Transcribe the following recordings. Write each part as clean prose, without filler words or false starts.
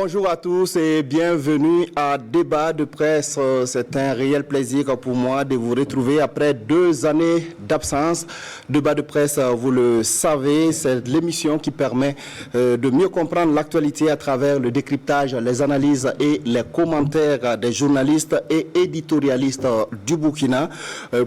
Bonjour à tous et bienvenue à Débat de presse. C'est un réel plaisir pour moi de vous retrouver après 2 années d'absence. Débat de presse, vous le savez, c'est l'émission qui permet de mieux comprendre l'actualité à travers le décryptage, les analyses et les commentaires des journalistes et éditorialistes du Burkina.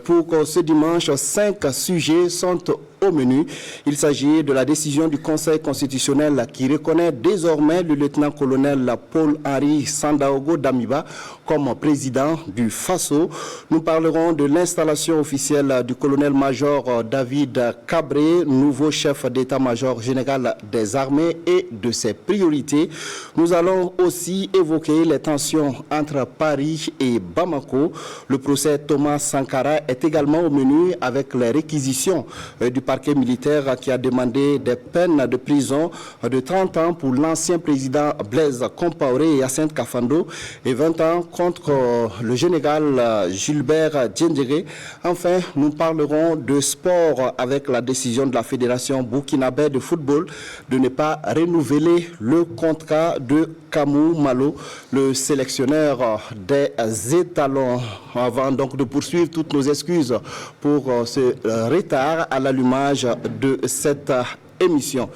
Pour ce dimanche, 5 sujets sont au menu. Il s'agit de la décision du Conseil constitutionnel qui reconnaît désormais le lieutenant-colonel Paul-Henri Sandaogo Damiba comme président du FASO. Nous parlerons de l'installation officielle du colonel-major David Cabré, nouveau chef d'état-major général des armées, et de ses priorités. Nous allons aussi évoquer les tensions entre Paris et Bamako. Le procès Thomas Sankara est également au menu avec les réquisitions du parquet militaire qui a demandé des peines de prison de 30 ans pour l'ancien président Blaise Compaoré et Hyacinthe Kafando et 20 ans contre le général Gilbert Diendéré. Enfin, nous parlerons de sport avec la décision de la Fédération burkinabé de football de ne pas renouveler le contrat de Kamou Malo, le sélectionneur des étalons. Avant donc de poursuivre, toutes nos excuses pour ce retard à l'allumage de cette émission.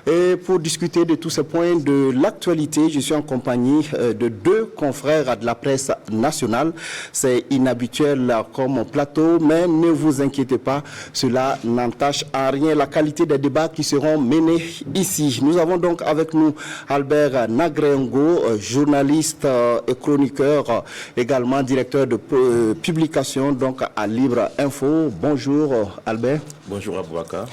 Et pour discuter de tous ces points de l'actualité, je suis en compagnie de 2 confrères de la presse nationale. C'est inhabituel comme plateau, mais ne vous inquiétez pas, cela n'entache en rien la qualité des débats qui seront menés ici. Nous avons donc avec nous Albert Nagrengo, journaliste et chroniqueur, également directeur de publication donc à Libre Info. Bonjour Albert. Bonjour Aboubakar.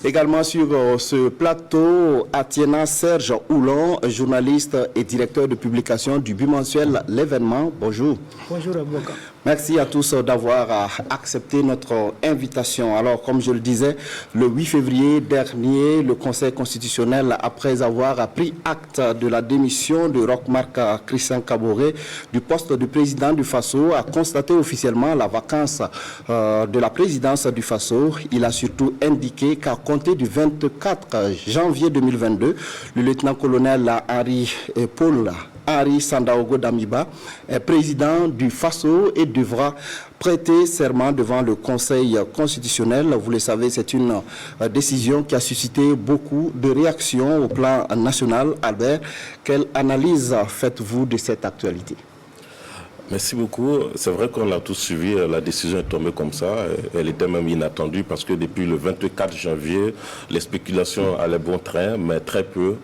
Également sur ce plateau, Atiena Serge Oulon, journaliste et directeur de publication du bimensuel L'événement. Bonjour. Bonjour Aboubakar. Merci à tous d'avoir accepté notre invitation. Alors, comme je le disais, le 8 février dernier, le Conseil constitutionnel, après avoir pris acte de la démission de Roch-Marc Christian Kaboré du poste de président du FASO, a constaté officiellement la vacance de la présidence du FASO. Il a surtout indiqué qu'à compter du 24 janvier 2022, le lieutenant-colonel Paul-Henri Sandaogo Damiba est président du FASO et devra prêter serment devant le Conseil constitutionnel. Vous le savez, c'est une décision qui a suscité beaucoup de réactions au plan national. Albert, quelle analyse faites-vous de cette actualité ? Merci beaucoup. C'est vrai qu'on a tous suivi, la décision est tombée comme ça. Elle était même inattendue parce que depuis le 24 janvier, les spéculations allaient bon train, mais très peu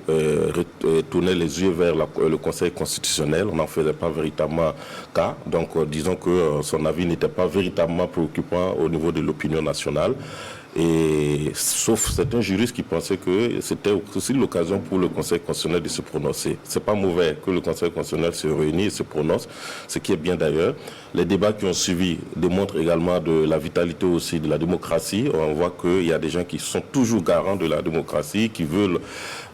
tournaient les yeux vers le Conseil constitutionnel. On n'en faisait pas véritablement cas. Donc disons que son avis n'était pas véritablement préoccupant au niveau de l'opinion nationale. Et sauf certains juristes qui pensaient que c'était aussi l'occasion pour le Conseil constitutionnel de se prononcer. C'est pas mauvais que le Conseil constitutionnel se réunisse et se prononce, ce qui est bien d'ailleurs. Les débats qui ont suivi démontrent également de la vitalité aussi de la démocratie. On voit qu'il y a des gens qui sont toujours garants de la démocratie, qui veulent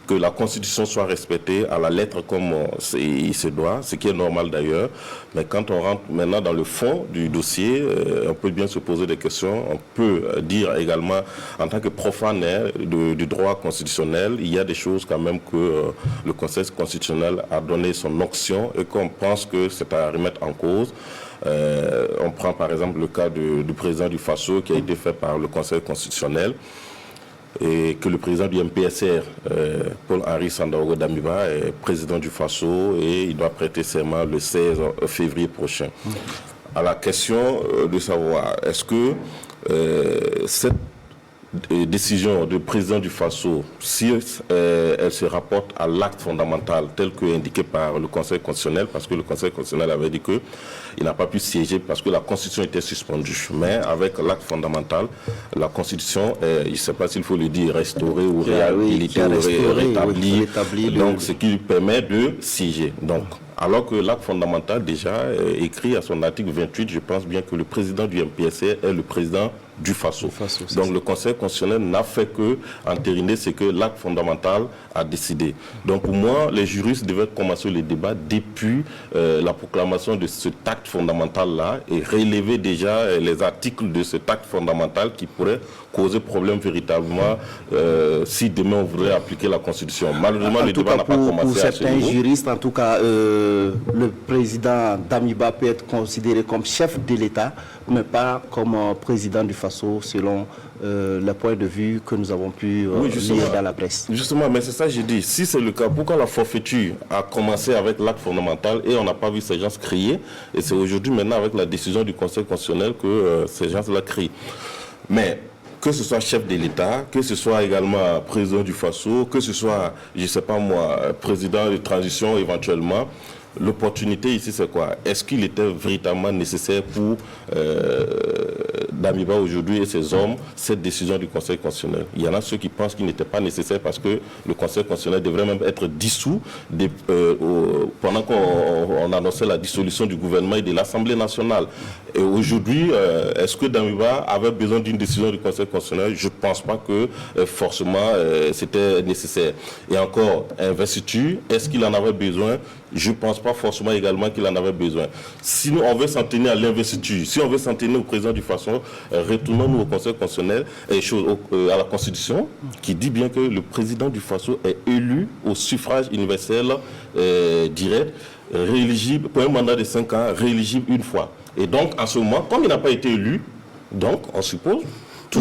que la Constitution soit respectée à la lettre comme il se doit, ce qui est normal d'ailleurs. Mais quand on rentre maintenant dans le fond du dossier, on peut bien se poser des questions. On peut dire également, en tant que profane du droit constitutionnel, il y a des choses quand même que le Conseil constitutionnel a donné son onction et qu'on pense que c'est à remettre en cause. On prend par exemple le cas du président du FASO qui a été fait par le Conseil constitutionnel, et que le président du MPSR, Paul-Henri Sandaogo Damiba, est président du FASO et il doit prêter serment le 16 février prochain. À la question de savoir, est-ce que cette décision du président du FASO, si elle se rapporte à l'acte fondamental tel que indiqué par le Conseil constitutionnel, parce que le Conseil constitutionnel avait dit qu'il n'a pas pu siéger parce que la Constitution était suspendue. Mais avec l'acte fondamental, la Constitution, je ne sais pas s'il faut le dire, restaurée ou réhabilitée, rétablie, donc ce qui lui permet de siéger. Donc, alors que l'acte fondamental déjà écrit à son article 28, je pense bien que le président du MPSR est le président du Faso. Donc le Conseil constitutionnel n'a fait que entériner ce que l'acte fondamental a décidé. Donc pour moi, les juristes devaient commencer le débat depuis la proclamation de cet acte fondamental-là et relever déjà les articles de cet acte fondamental qui pourraient causer problème véritablement si demain on voudrait appliquer la Constitution. Malheureusement, le débat n'a pas commencé pour à ce niveau. certains juristes, en tout cas, le président Damiba peut être considéré comme chef de l'État, mais pas comme président du Faso, selon le point de vue que nous avons pu lire dans la presse. Justement, mais c'est ça que j'ai dit. Si c'est le cas, pourquoi la forfaiture a commencé avec l'acte fondamental et on n'a pas vu ces gens crier? Et c'est aujourd'hui, maintenant, avec la décision du Conseil constitutionnel que ces gens-là crient. Mais que ce soit chef de l'État, que ce soit également président du Faso, que ce soit, je ne sais pas moi, président de transition éventuellement, l'opportunité ici c'est quoi? Est-ce qu'il était véritablement nécessaire pour Damiba aujourd'hui et ses hommes cette décision du Conseil constitutionnel? Il y en a ceux qui pensent qu'il n'était pas nécessaire parce que le Conseil constitutionnel devrait même être dissous pendant qu'on annonçait la dissolution du gouvernement et de l'Assemblée nationale. Et aujourd'hui, est-ce que Damiba avait besoin d'une décision du Conseil constitutionnel? Je ne pense pas que forcément c'était nécessaire. Et encore, investiture, est-ce qu'il en avait besoin? Je ne pense pas forcément également qu'il en avait besoin. Si nous, on veut s'en tenir à l'investiture, si on veut s'en tenir au président du Faso, retournons-nous au Conseil constitutionnel et à la Constitution, qui dit bien que le président du Faso est élu au suffrage universel direct, rééligible pour un mandat de 5 ans, rééligible une fois. Et donc, en ce moment, comme il n'a pas été élu, donc, on suppose... En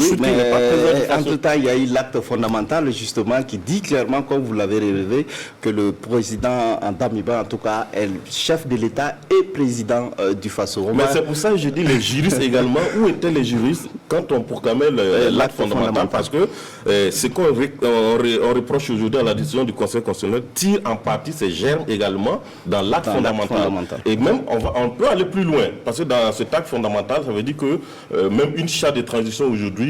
tout temps, il y a eu l'acte fondamental, justement, qui dit clairement, comme vous l'avez relevé, que le président Damiba, en tout cas, est le chef de l'État et président du Faso. Mais c'est pour ça que je dis les juristes également. Où étaient les juristes quand on proclamait l'acte fondamental? Parce que ce qu'on reproche aujourd'hui à la décision du Conseil constitutionnel tire en partie ses germes également dans l'acte fondamental. Et même, on peut aller plus loin. Parce que dans cet acte fondamental, ça veut dire que même une charte de transition aujourd'hui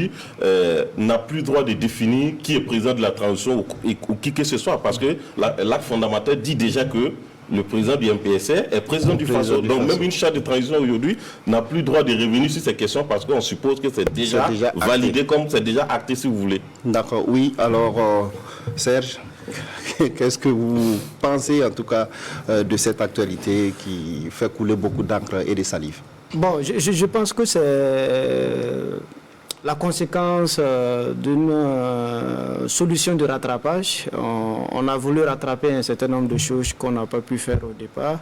n'a plus droit de définir qui est président de la transition ou qui que ce soit, parce que l'acte fondamental dit déjà que le président du MPSR est président du Faso. Donc même une charte de transition aujourd'hui n'a plus droit de revenir sur ces questions parce qu'on suppose que c'est déjà validé, comme c'est déjà acté, si vous voulez. D'accord, oui. Alors, Serge, qu'est-ce que vous pensez en tout cas de cette actualité qui fait couler beaucoup d'encre et de salive? Bon, je pense que c'est la conséquence d'une solution de rattrapage. On a voulu rattraper un certain nombre de choses qu'on n'a pas pu faire au départ.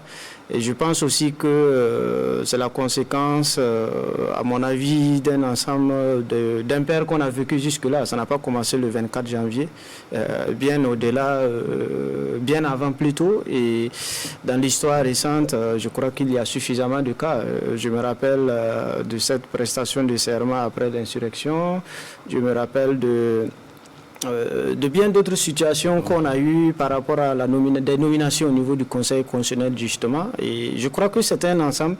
Et je pense aussi que c'est la conséquence, à mon avis, d'un ensemble d'impairs qu'on a vécu jusque-là. Ça n'a pas commencé le 24 janvier, bien au-delà, bien avant plutôt. Et dans l'histoire récente, je crois qu'il y a suffisamment de cas. Je me rappelle de cette prestation de serment après l'insurrection. Je me rappelle de bien d'autres situations qu'on a eues par rapport à des nominations au niveau du Conseil constitutionnel justement, et je crois que c'est un ensemble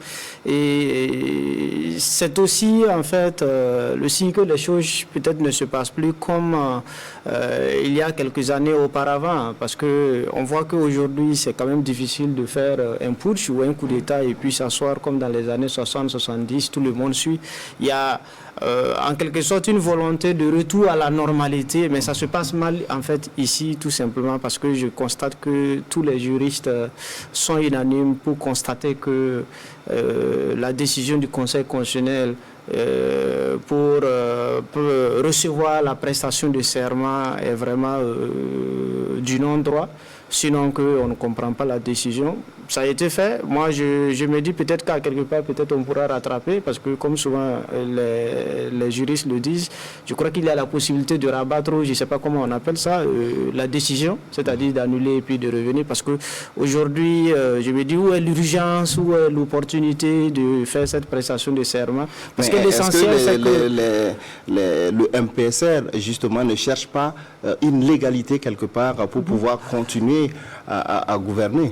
et c'est aussi en fait le signe que les choses peut-être ne se passent plus comme il y a quelques années auparavant, parce que on voit qu'aujourd'hui c'est quand même difficile de faire un putsch ou un coup d'État et puis s'asseoir comme dans les années 60-70, tout le monde suit. Il y a en quelque sorte une volonté de retour à la normalité, mais ça se passe mal en fait ici tout simplement parce que je constate que tous les juristes sont unanimes pour constater que la décision du Conseil constitutionnel pour recevoir la prestation de serment est vraiment du non-droit, sinon qu'on ne comprend pas la décision. Ça a été fait. Moi, je me dis peut-être qu'à quelque part, peut-être on pourra rattraper, parce que comme souvent les juristes le disent, je crois qu'il y a la possibilité de rabattre, je ne sais pas comment on appelle ça, la décision, c'est-à-dire d'annuler et puis de revenir, parce qu'aujourd'hui, je me dis où est l'urgence, où est l'opportunité de faire cette prestation de serment. Parce que l'essentiel, c'est que le MPSR, justement, ne cherche pas une légalité quelque part pour pouvoir continuer à gouverner.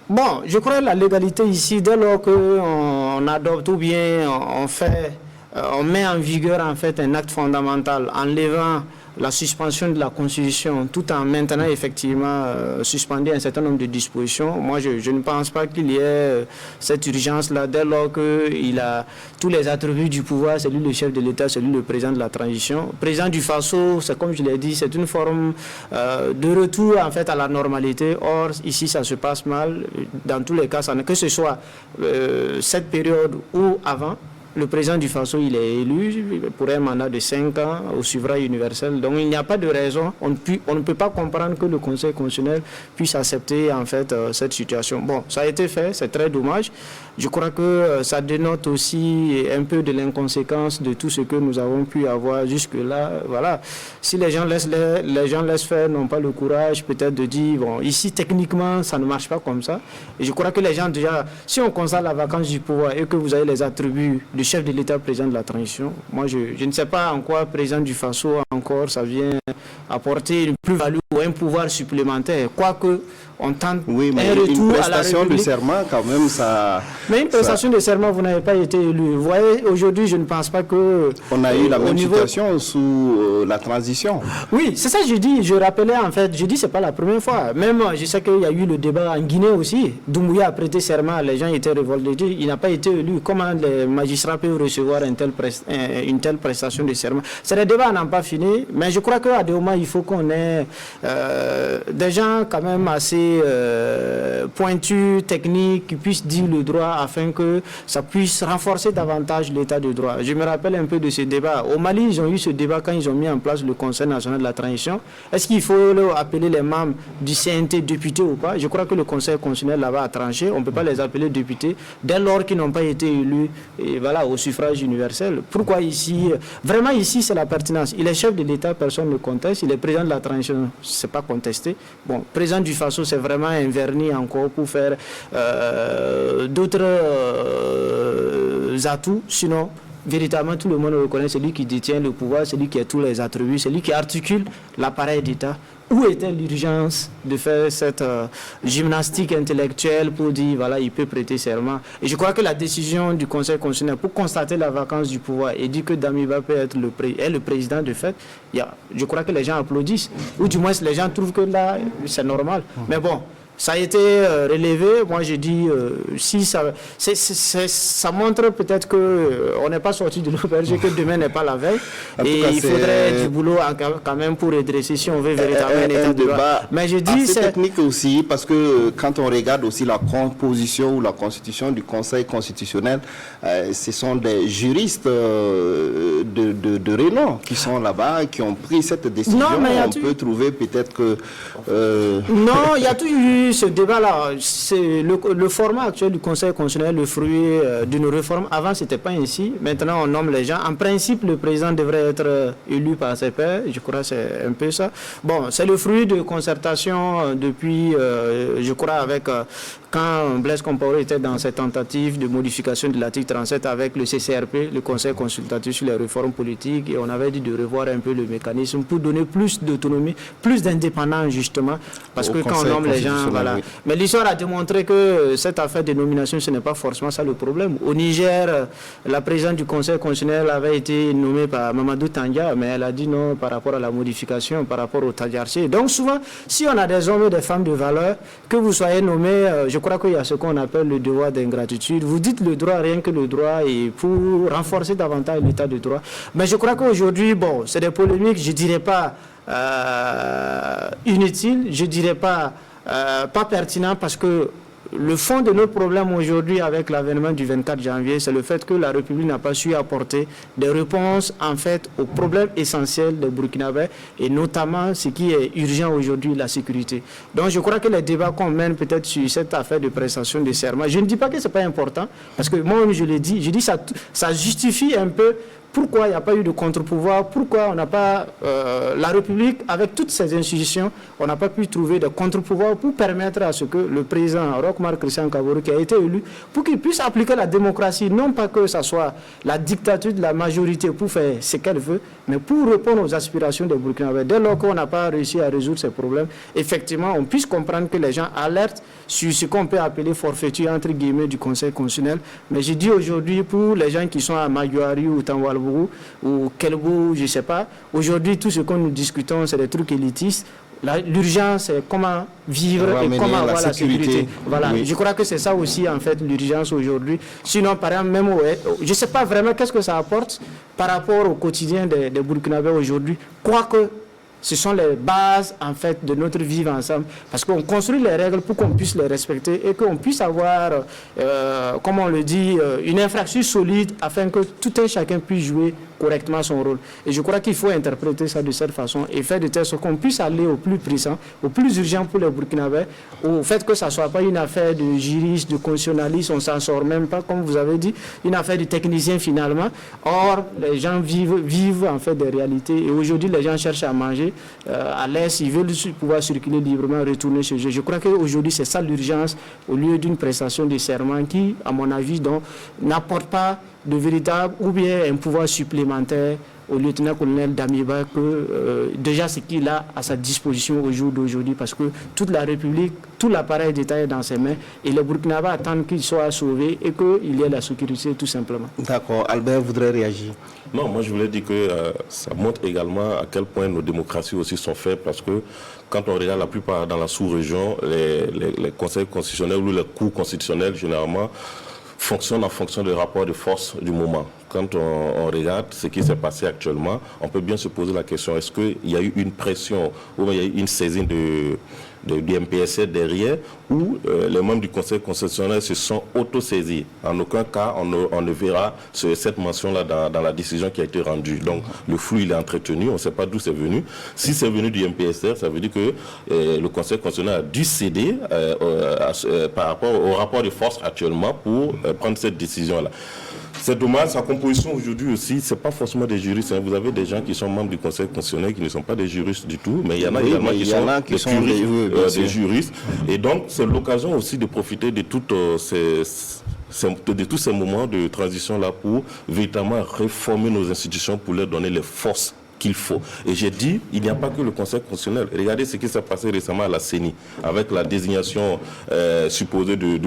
Bon, je crois que la légalité ici, dès lors qu'on adopte ou bien on met en vigueur en fait un acte fondamental enlevant la suspension de la Constitution, tout en maintenant effectivement suspendu un certain nombre de dispositions. Moi, je ne pense pas qu'il y ait cette urgence-là, dès lors qu'il a tous les attributs du pouvoir, c'est lui le chef de l'État, c'est lui le président de la transition. Président du Faso, c'est comme je l'ai dit, c'est une forme de retour en fait à la normalité. Or, ici, ça se passe mal. Dans tous les cas, que ce soit cette période ou avant, le président du Faso, il est élu pour un mandat de 5 ans au suffrage universel. Donc, il n'y a pas de raison. On ne peut pas comprendre que le Conseil constitutionnel puisse accepter, en fait, cette situation. Bon, ça a été fait, c'est très dommage. Je crois que ça dénote aussi un peu de l'inconséquence de tout ce que nous avons pu avoir jusque-là. Voilà. Si les gens laissent faire, n'ont pas le courage peut-être de dire, bon, ici, techniquement, ça ne marche pas comme ça. Et je crois que les gens, déjà, si on constate la vacance du pouvoir et que vous avez les attributs du chef de l'État, président de la transition, moi, je ne sais pas en quoi président du Faso, encore, ça vient apporter une plus-value ou un pouvoir supplémentaire. Quoique, on tente oui, mais un retour une prestation à la République. de serment, quand même, ça... Mais une prestation de serment, vous n'avez pas été élu. Vous voyez, aujourd'hui, je ne pense pas que... On a eu la même situation sous la transition. Oui, c'est ça que je dis. Je rappelais, en fait, je dis c'est pas la première fois. Même, je sais qu'il y a eu le débat en Guinée aussi. Doumbouya a prêté serment, les gens étaient révoltés. Il n'a pas été élu. Comment les magistrats peuvent recevoir une telle prestation de serment? C'est des débats, n'ont pas fini. Mais je crois qu'à des moments, il faut qu'on ait des gens quand même assez pointus, techniques, qui puissent dire le droit afin que ça puisse renforcer davantage l'état de droit. Je me rappelle un peu de ce débat. Au Mali, ils ont eu ce débat quand ils ont mis en place le Conseil national de la transition. Est-ce qu'il faut appeler les membres du CNT députés ou pas? Je crois que le Conseil constitutionnel là-bas a tranché. On ne peut pas les appeler députés dès lors qu'ils n'ont pas été élus et voilà, au suffrage universel. Pourquoi ici? Vraiment ici, c'est la pertinence. Il est chef de l'État, personne ne conteste. Il est président de la transition, ce n'est pas contesté. Bon, président du Faso, c'est vraiment un vernis encore pour faire d'autres atouts. Sinon, véritablement, tout le monde le reconnaît. C'est lui qui détient le pouvoir, c'est lui qui a tous les attributs, c'est lui qui articule l'appareil d'État. Où était l'urgence de faire cette gymnastique intellectuelle pour dire, voilà, il peut prêter serment? Et je crois que la décision du Conseil constitutionnel pour constater la vacance du pouvoir et dire que Damiba peut être le président de fait, je crois que les gens applaudissent. Ou du moins, les gens trouvent que là, c'est normal. Mais bon, ça a été relevé. Moi, je dis, si ça montre peut-être qu'on n'est pas sorti de l'auberge, que demain n'est pas la veille. Et il faudrait du boulot quand même pour redresser si on veut véritablement un état de droit. Mais je dis, c'est technique aussi, parce que quand on regarde aussi la composition ou la constitution du Conseil constitutionnel, ce sont des juristes de renom qui sont là-bas, qui ont pris cette décision. Non, mais on peut trouver peut-être que... Non, il y a toujours eu ce débat-là. C'est le format actuel du Conseil constitutionnel, le fruit d'une réforme. Avant, ce n'était pas ainsi. Maintenant, on nomme les gens. En principe, le président devrait être élu par ses pairs. Je crois que c'est un peu ça. Bon, c'est le fruit de concertation depuis, je crois, avec... quand Blaise Compaoré était dans cette tentative de modification de l'article 37 avec le CCRP, le Conseil consultatif sur les réformes politiques, et on avait dit de revoir un peu le mécanisme pour donner plus d'autonomie, plus d'indépendance justement, parce que quand on nomme les gens, voilà. Oui. Mais l'histoire a démontré que cette affaire de nomination, ce n'est pas forcément ça le problème. Au Niger, la présidente du Conseil constitutionnel avait été nommée par Mamadou Tandia, mais elle a dit non par rapport à la modification, par rapport au Tadjarché. Donc souvent, si on a des hommes et des femmes de valeur, que vous soyez nommés, je crois qu'il y a ce qu'on appelle le devoir d'ingratitude. Vous dites le droit, rien que le droit, et pour renforcer davantage l'état de droit. Mais je crois qu'aujourd'hui, bon, c'est des polémiques, je ne dirais pas inutiles, je ne dirais pas pertinents, parce que le fond de notre problème aujourd'hui avec l'avènement du 24 janvier, c'est le fait que la République n'a pas su apporter des réponses en fait aux problèmes essentiels des Burkinabés et notamment ce qui est urgent aujourd'hui, la sécurité. Donc je crois que les débats qu'on mène peut-être sur cette affaire de prestation de serment, je ne dis pas que ce n'est pas important, parce que moi-même je l'ai dit, je dis ça justifie un peu pourquoi il n'y a pas eu de contre-pouvoir, pourquoi on n'a pas, la République, avec toutes ces institutions, on n'a pas pu trouver de contre-pouvoir pour permettre à ce que le président Roch-Marc Christian Kabore, qui a été élu, pour qu'il puisse appliquer la démocratie, non pas que ce soit la dictature de la majorité pour faire ce qu'elle veut, mais pour répondre aux aspirations des Burkinabés. Dès lors qu'on n'a pas réussi à résoudre ces problèmes, effectivement, on puisse comprendre que les gens alertent sur ce qu'on peut appeler forfaiture, entre guillemets, du Conseil constitutionnel. Mais je dis aujourd'hui, pour les gens qui sont à Maguari ou Tamwal, Kerbougou ou Kelbou, je ne sais pas. Aujourd'hui, tout ce que nous discutons, c'est des trucs élitistes. L'urgence, c'est comment vivre et comment avoir la sécurité. Voilà. Oui. Je crois que c'est ça aussi, en fait, l'urgence aujourd'hui. Sinon, par exemple, même, je ne sais pas vraiment qu'est-ce que ça apporte par rapport au quotidien des Burkinabés aujourd'hui. Quoique, ce sont les bases, en fait, de notre vivre ensemble. Parce qu'on construit les règles pour qu'on puisse les respecter et qu'on puisse avoir, comme on le dit, une infrastructure solide afin que tout un chacun puisse jouer correctement son rôle. Et je crois qu'il faut interpréter ça de cette façon et faire de telle sorte qu'on puisse aller au plus pressant, au plus urgent pour les Burkinabés, au fait que ça ne soit pas une affaire de juriste, de constitutionnaliste, on ne s'en sort même pas, comme vous avez dit, une affaire de technicien finalement. Or, les gens vivent en fait des réalités et aujourd'hui, les gens cherchent à manger à l'est, ils veulent pouvoir circuler librement, retourner chez eux. Je crois qu'aujourd'hui, c'est ça l'urgence au lieu d'une prestation de serment qui, à mon avis, n'apporte pas de véritable ou bien un pouvoir supplémentaire au lieutenant-colonel Damiba que déjà ce qu'il a à sa disposition au jour d'aujourd'hui parce que toute la République, tout l'appareil d'État est dans ses mains et les Burkinabés attendent qu'il soit sauvé et qu'il y ait la sécurité tout simplement. D'accord. Albert voudrait réagir. Non, moi je voulais dire que ça montre également à quel point nos démocraties aussi sont faibles parce que quand on regarde la plupart dans la sous-région, les conseils constitutionnels ou les cours constitutionnels généralement fonctionne en fonction des rapports de force du moment. Quand on regarde ce qui s'est passé actuellement, on peut bien se poser la question, est-ce qu'il y a eu une pression ou il y a eu une saisine du MPSC derrière ou les membres du Conseil constitutionnel se sont auto-saisis. En aucun cas, on ne verra cette mention-là dans la décision qui a été rendue. Donc, le flou, il est entretenu, on ne sait pas d'où c'est venu. Si c'est venu du MPSR, ça veut dire que le Conseil constitutionnel a dû céder par rapport au rapport de force actuellement pour prendre cette décision-là. C'est dommage, sa composition aujourd'hui aussi, ce n'est pas forcément des juristes. Hein. Vous avez des gens qui sont membres du Conseil constitutionnel qui ne sont pas des juristes du tout, mais il y en a également qui sont des juristes. Et donc, c'est l'occasion aussi de profiter de tous ces moments de transition-là pour véritablement réformer nos institutions, pour leur donner les forces qu'il faut. Et j'ai dit, il n'y a pas que le Conseil constitutionnel. Regardez ce qui s'est passé récemment à la CENI, avec la désignation supposée du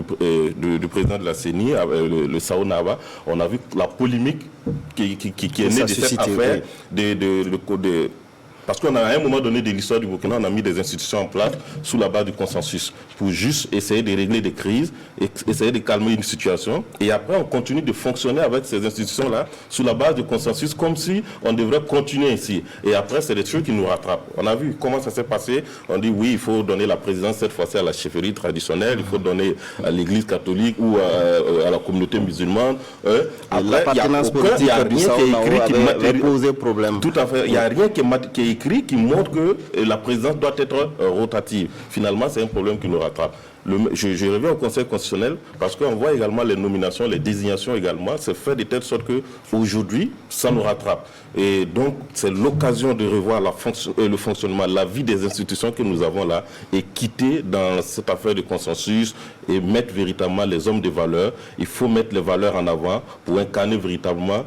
président de la CENI, le Sao Nava. On a vu la polémique qui est née de cette affaire parce qu'à un moment donné de l'histoire du Burkina, on a mis des institutions en place sous la base du consensus pour juste essayer de régler des crises, essayer de calmer une situation. Et après, on continue de fonctionner avec ces institutions-là sous la base du consensus comme si on devrait continuer ici. Et après, c'est des trucs qui nous rattrapent. On a vu comment ça s'est passé. On dit oui, il faut donner la présidence cette fois-ci à la chefferie traditionnelle, il faut donner à l'église catholique ou à la communauté musulmane. Après, il n'y a rien qui est écrit qui pose problème. Tout à fait. Il n'y a rien qui est écrit qui montre que la présidence doit être rotative. Finalement, c'est un problème qui nous rattrape. Je reviens au Conseil constitutionnel parce qu'on voit également les nominations, les désignations également, c'est fait de telle sorte qu'aujourd'hui, ça nous rattrape. Et donc, c'est l'occasion de revoir le fonctionnement, la vie des institutions que nous avons là et quitter dans cette affaire de consensus et mettre véritablement les hommes de valeur. Il faut mettre les valeurs en avant pour incarner véritablement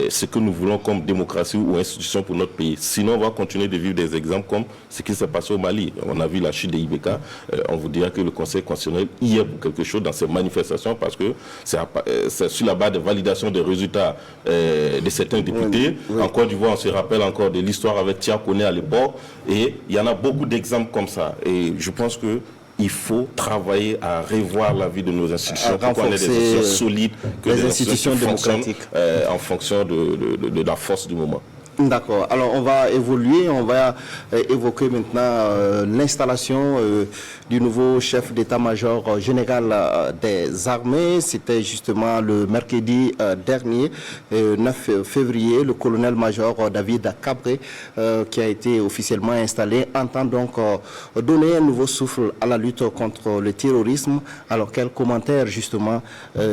ce que nous voulons comme démocratie ou institution pour notre pays. Sinon, on va continuer de vivre des exemples comme ce qui s'est passé au Mali. On a vu la chute des IBK. On vous dira que le Conseil constitutionnel y est pour quelque chose dans ces manifestations parce que c'est sur la base de validation des résultats de certains députés. Oui. En Côte d'Ivoire, on se rappelle encore de l'histoire avec Tia Koné à l'époque et il y en a beaucoup d'exemples comme ça. Et je pense que il faut travailler à revoir la vie de nos institutions pour qu'on ait des institutions solides, que des institutions démocratiques en fonction de la force du moment. D'accord. Alors, on va évoluer. On va évoquer maintenant l'installation du nouveau chef d'état-major général des armées. C'était justement le mercredi dernier, 9 février. Le colonel-major David Cabré, qui a été officiellement installé, entend donc donner un nouveau souffle à la lutte contre le terrorisme. Alors, quel commentaire, justement,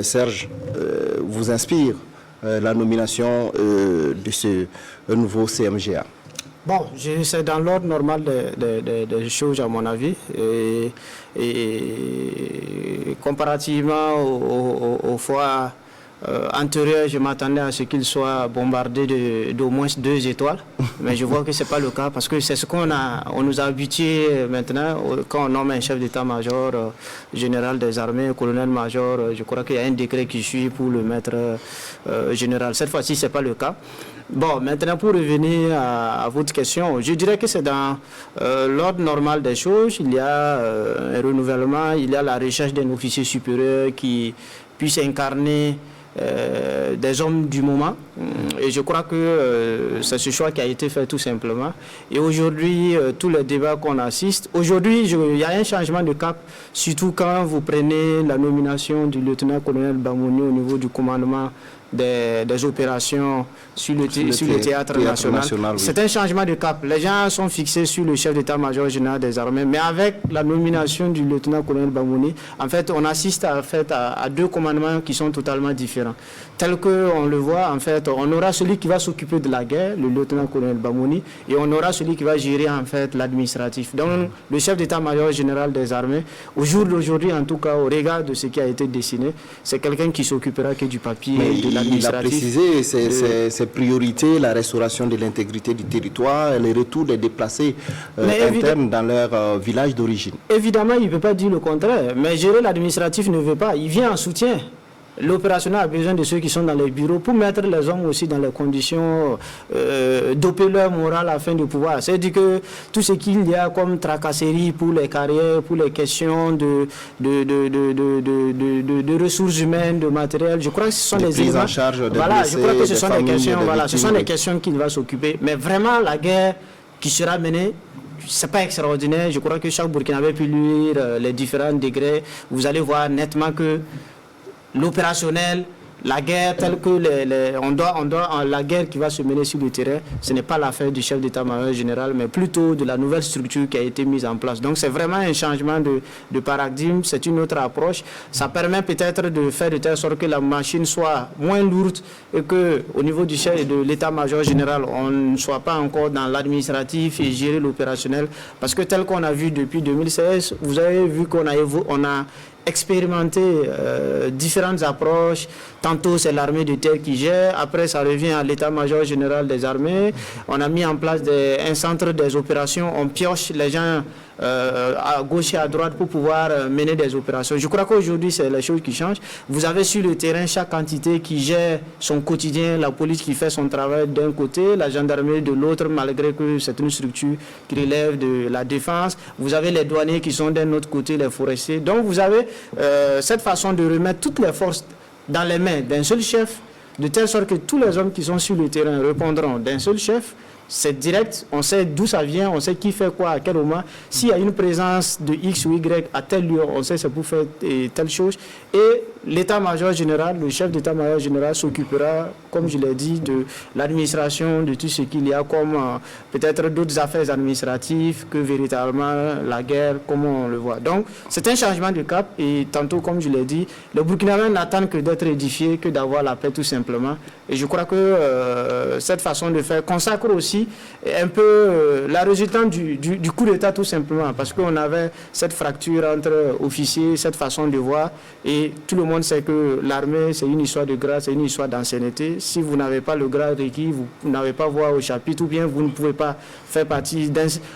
Serge, vous inspire la nomination de ce nouveau CMGA? Bon, c'est dans l'ordre normal des choses à mon avis. Et comparativement aux fois antérieur, je m'attendais à ce qu'il soit bombardé d'au moins 2 étoiles. Mais je vois que ce n'est pas le cas parce que c'est ce on nous a habitués maintenant quand on nomme un chef d'état-major général des armées, colonel-major. Je crois qu'il y a un décret qui suit pour le mettre général. Cette fois-ci, ce n'est pas le cas. Bon, maintenant pour revenir à votre question, je dirais que c'est dans l'ordre normal des choses. Il y a un renouvellement, il y a la recherche d'un officier supérieur qui puisse incarner des hommes du moment. Et je crois que c'est ce choix qui a été fait tout simplement. Et aujourd'hui, tous les débats qu'on assiste, aujourd'hui, il y a un changement de cap, surtout quand vous prenez la nomination du lieutenant-colonel Bamouni au niveau du commandement des opérations sur le théâtre national. Oui. C'est un changement de cap. Les gens sont fixés sur le chef d'état-major général des armées, mais avec la nomination du lieutenant-colonel Bamouni, en fait, on assiste à 2 commandements qui sont totalement différents. Tel qu'on le voit, en fait, on aura celui qui va s'occuper de la guerre, le lieutenant-colonel Bamouni, et on aura celui qui va gérer, en fait, l'administratif. Donc, le chef d'état-major général des armées, au jour d'aujourd'hui, en tout cas, au regard de ce qui a été dessiné, c'est quelqu'un qui s'occupera que du papier et de l'administratif. Il a précisé ses priorités, la restauration de l'intégrité du territoire, le retour des déplacés internes dans leur village d'origine. Évidemment, il ne peut pas dire le contraire, mais gérer l'administratif ne veut pas. Il vient en soutien. L'opérationnel a besoin de ceux qui sont dans les bureaux pour mettre les hommes aussi dans les conditions doper leur morale afin de pouvoir. C'est-à-dire que tout ce qu'il y a comme tracasserie pour les carrières, pour les questions de ressources humaines, de matériel, je crois que ce sont des éléments. En charge de voilà, je crois que ce sont des questions. Voilà, ce sont des questions qu'il va s'occuper. Mais vraiment, la guerre qui sera menée, c'est pas extraordinaire. Je crois que chaque Burkinabé peut lire les différents degrés. Vous allez voir nettement que l'opérationnel, la guerre telle que la guerre qui va se mener sur le terrain, ce n'est pas l'affaire du chef d'état-major général, mais plutôt de la nouvelle structure qui a été mise en place. Donc c'est vraiment un changement de paradigme, c'est une autre approche. Ça permet peut-être de faire de telle sorte que la machine soit moins lourde et qu'au niveau du chef de l'état-major général, on ne soit pas encore dans l'administratif et gérer l'opérationnel. Parce que tel qu'on a vu depuis 2016, vous avez vu qu'on a expérimenter différentes approches. Tantôt c'est l'armée de terre qui gère, après ça revient à l'état-major général des armées. On a mis en place un centre des opérations, on pioche les gens à gauche et à droite pour pouvoir mener des opérations. Je crois qu'aujourd'hui c'est les choses qui changent. Vous avez sur le terrain chaque entité qui gère son quotidien, la police qui fait son travail d'un côté, la gendarmerie de l'autre, malgré que c'est une structure qui relève de la défense. Vous avez les douaniers qui sont d'un autre côté, les forestiers. Donc vous avez cette façon de remettre toutes les forces dans les mains d'un seul chef, de telle sorte que tous les hommes qui sont sur le terrain répondront d'un seul chef. C'est direct, on sait d'où ça vient, on sait qui fait quoi à quel moment. S'il y a une présence de X ou Y à tel lieu, on sait c'est pour faire telle chose. Et l'état-major général, le chef d'état-major général s'occupera, comme je l'ai dit, de l'administration, de tout ce qu'il y a comme peut-être d'autres affaires administratives que véritablement la guerre, comme on le voit. Donc, c'est un changement de cap et tantôt, comme je l'ai dit, les Burkinabés n'attendent que d'être édifiés, que d'avoir la paix tout simplement. Et je crois que cette façon de faire consacre aussi un peu la résultante du coup d'État tout simplement, parce qu'on avait cette fracture entre officiers, cette façon de voir, et tout le monde sait que l'armée c'est une histoire de grade, c'est une histoire d'ancienneté. Si vous n'avez pas le grade requis, vous n'avez pas voix au chapitre, ou bien vous ne pouvez pas faire partie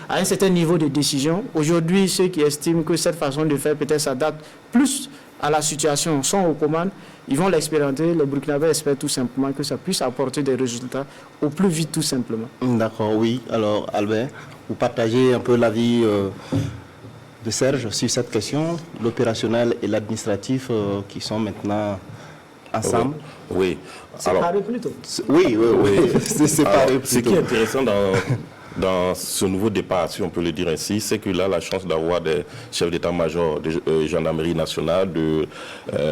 à un certain niveau de décision. Aujourd'hui, ceux qui estiment que cette façon de faire peut-être s'adapte plus à la situation sont aux commandes, ils vont l'expérimenter. Les Burkinabés espèrent tout simplement que ça puisse apporter des résultats au plus vite tout simplement. D'accord, oui. Alors Albert, vous partagez un peu l'avis de Serge sur cette question, l'opérationnel et l'administratif qui sont maintenant ensemble. Oui. Séparés plutôt. Oui. C'est séparé plutôt. Ce qui est intéressant dans ce nouveau départ, si on peut le dire ainsi, c'est que là, la chance d'avoir des chefs d'état-major de gendarmerie nationale, de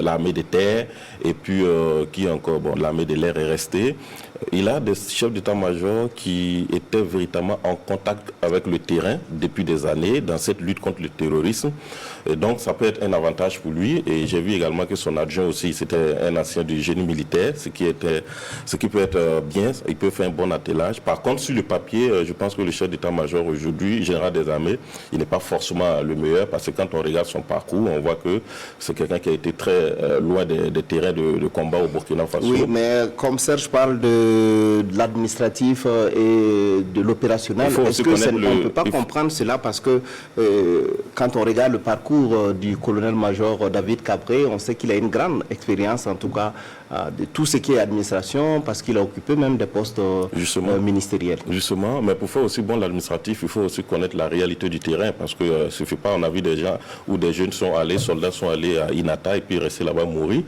l'armée des terres, et puis qui encore, l'armée de l'air est restée. il a des chefs d'état-major qui étaient véritablement en contact avec le terrain depuis des années dans cette lutte contre le terrorisme. Et donc, ça peut être un avantage pour lui. Et j'ai vu également que son adjoint aussi, c'était un ancien du génie militaire, ce qui peut être bien. Il peut faire un bon attelage. Par contre, sur le papier, je pense que le chef d'état-major aujourd'hui, général des armées, il n'est pas forcément le meilleur parce que quand on regarde son parcours, on voit que c'est quelqu'un qui a été très loin des terrains de combat au Burkina Faso. Oui, mais comme Serge parle de l'administratif et de l'opérationnel, est-ce qu'on ne peut pas comprendre cela parce que quand on regarde le parcours du colonel-major David Cabré, on sait qu'il a une grande expérience, en tout cas, de tout ce qui est administration, parce qu'il a occupé même des postes ministériels. Justement, mais pour faire aussi bon l'administratif, il faut aussi connaître la réalité du terrain, parce que il ne suffit pas, on a vu des gens où des jeunes sont allés, soldats sont allés à Inata et puis restés là-bas mourir.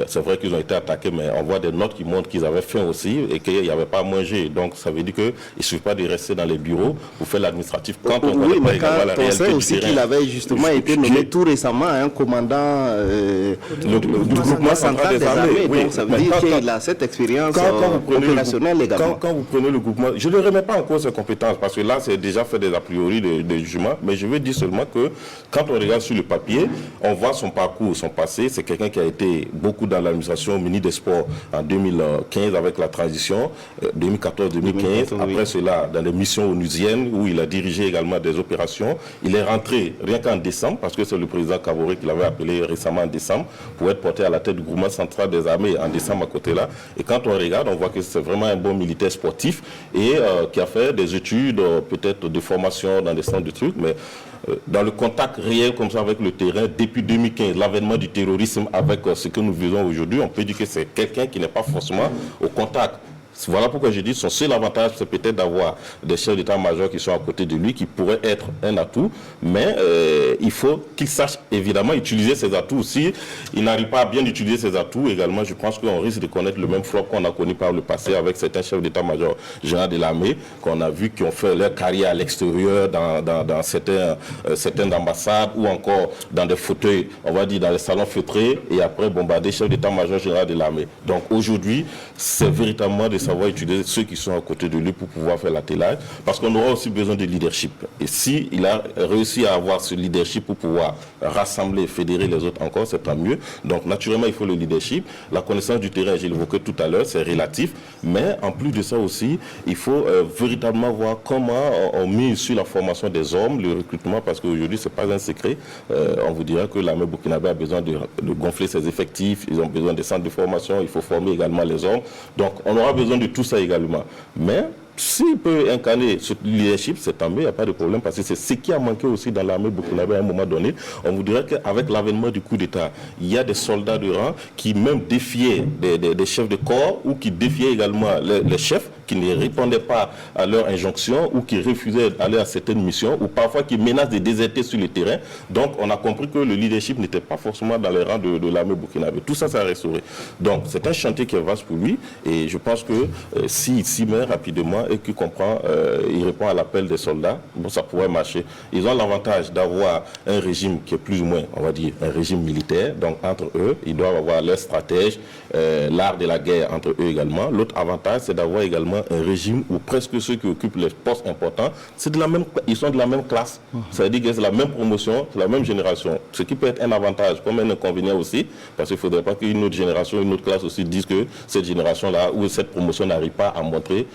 C'est vrai qu'ils ont été attaqués, mais on voit des notes qui montrent qu'ils avaient faim aussi et qu'il n'y avait pas à manger. Donc ça veut dire qu'il ne suffit pas de rester dans les bureaux pour faire l'administratif quand on connaît pas également la réalité du terrain. On sait aussi qu'il avait justement été nommé tout récemment un commandant du groupement central des armées. Oui, donc ça veut dire qu'il a cette expérience opérationnelle également. Quand vous prenez le groupement, je ne remets pas en cause ses compétences parce que là c'est déjà fait des a priori de jugement, mais je veux dire seulement que quand on regarde sur le papier, on voit son parcours, son passé. C'est quelqu'un qui a été beaucoup dans l'administration ministre des Sports en 2015 avec la transition, 2014-2015. Après cela, dans les missions onusiennes où il a dirigé également des opérations. Il est rentré rien qu'en décembre parce que c'est le président Kaboré qui l'avait appelé récemment en décembre pour être porté à la tête du groupement central des armées en décembre à côté là. Et quand on regarde, on voit que c'est vraiment un bon militaire sportif et qui a fait des études, peut-être de formation dans des centres de trucs, mais dans le contact réel comme ça avec le terrain, depuis 2015, l'avènement du terrorisme avec ce que nous vivons aujourd'hui, on peut dire que c'est quelqu'un qui n'est pas forcément au contact. Voilà pourquoi je dis son seul avantage, c'est peut-être d'avoir des chefs d'état-major qui sont à côté de lui, qui pourraient être un atout, mais il faut qu'il sache évidemment utiliser ses atouts. Si il n'arrive pas à bien utiliser ses atouts, également, je pense qu'on risque de connaître le même flop qu'on a connu par le passé avec certains chefs d'état-major général de l'armée, qu'on a vu qui ont fait leur carrière à l'extérieur, dans certaines ambassades, ou encore dans des fauteuils, on va dire dans les salons feutrés, et après bombarder chef d'état-major général de l'armée. Donc aujourd'hui, c'est véritablement de savoir utiliser ceux qui sont à côté de lui pour pouvoir faire l'attelage, parce qu'on aura aussi besoin de leadership. Et s'il a réussi à avoir ce leadership pour pouvoir rassembler, fédérer les autres encore, c'est tant mieux. Donc naturellement, il faut le leadership. La connaissance du terrain, j'ai l'évoqué tout à l'heure, c'est relatif, mais en plus de ça aussi, il faut véritablement voir comment on mise sur la formation des hommes, le recrutement, parce qu'aujourd'hui, c'est pas un secret. On vous dira que l'armée burkinabé a besoin de gonfler ses effectifs, ils ont besoin des centres de formation, il faut former également les hommes. Donc on aura besoin de tout ça également. Mais s'il peut incarner ce leadership, c'est tant mieux, il n'y a pas de problème, parce que c'est ce qui a manqué aussi dans l'armée burkinabé à un moment donné. On vous dirait qu'avec l'avènement du coup d'État, il y a des soldats de rang qui même défiaient des chefs de corps ou qui défiaient également les chefs, qui ne répondaient pas à leurs injonctions ou qui refusaient d'aller à certaines missions ou parfois qui menacent de déserter sur le terrain. Donc on a compris que le leadership n'était pas forcément dans les rangs de l'armée burkinabé. Tout ça, ça a restauré. Donc c'est un chantier qui est vaste pour lui et je pense que s'il s'y met rapidement et qu'il comprend, il répond à l'appel des soldats, bon, ça pourrait marcher. Ils ont l'avantage d'avoir un régime qui est plus ou moins, on va dire, un régime militaire. Donc entre eux, ils doivent avoir leur stratège, l'art de la guerre entre eux également. L'autre avantage, c'est d'avoir également un régime où presque ceux qui occupent les postes importants, ils sont de la même classe. Ça veut dire que c'est la même promotion, c'est la même génération. Ce qui peut être un avantage comme un inconvénient aussi, parce qu'il ne faudrait pas qu'une autre génération, une autre classe aussi dise que cette génération-là ou cette promotion n'arrive pas à montrer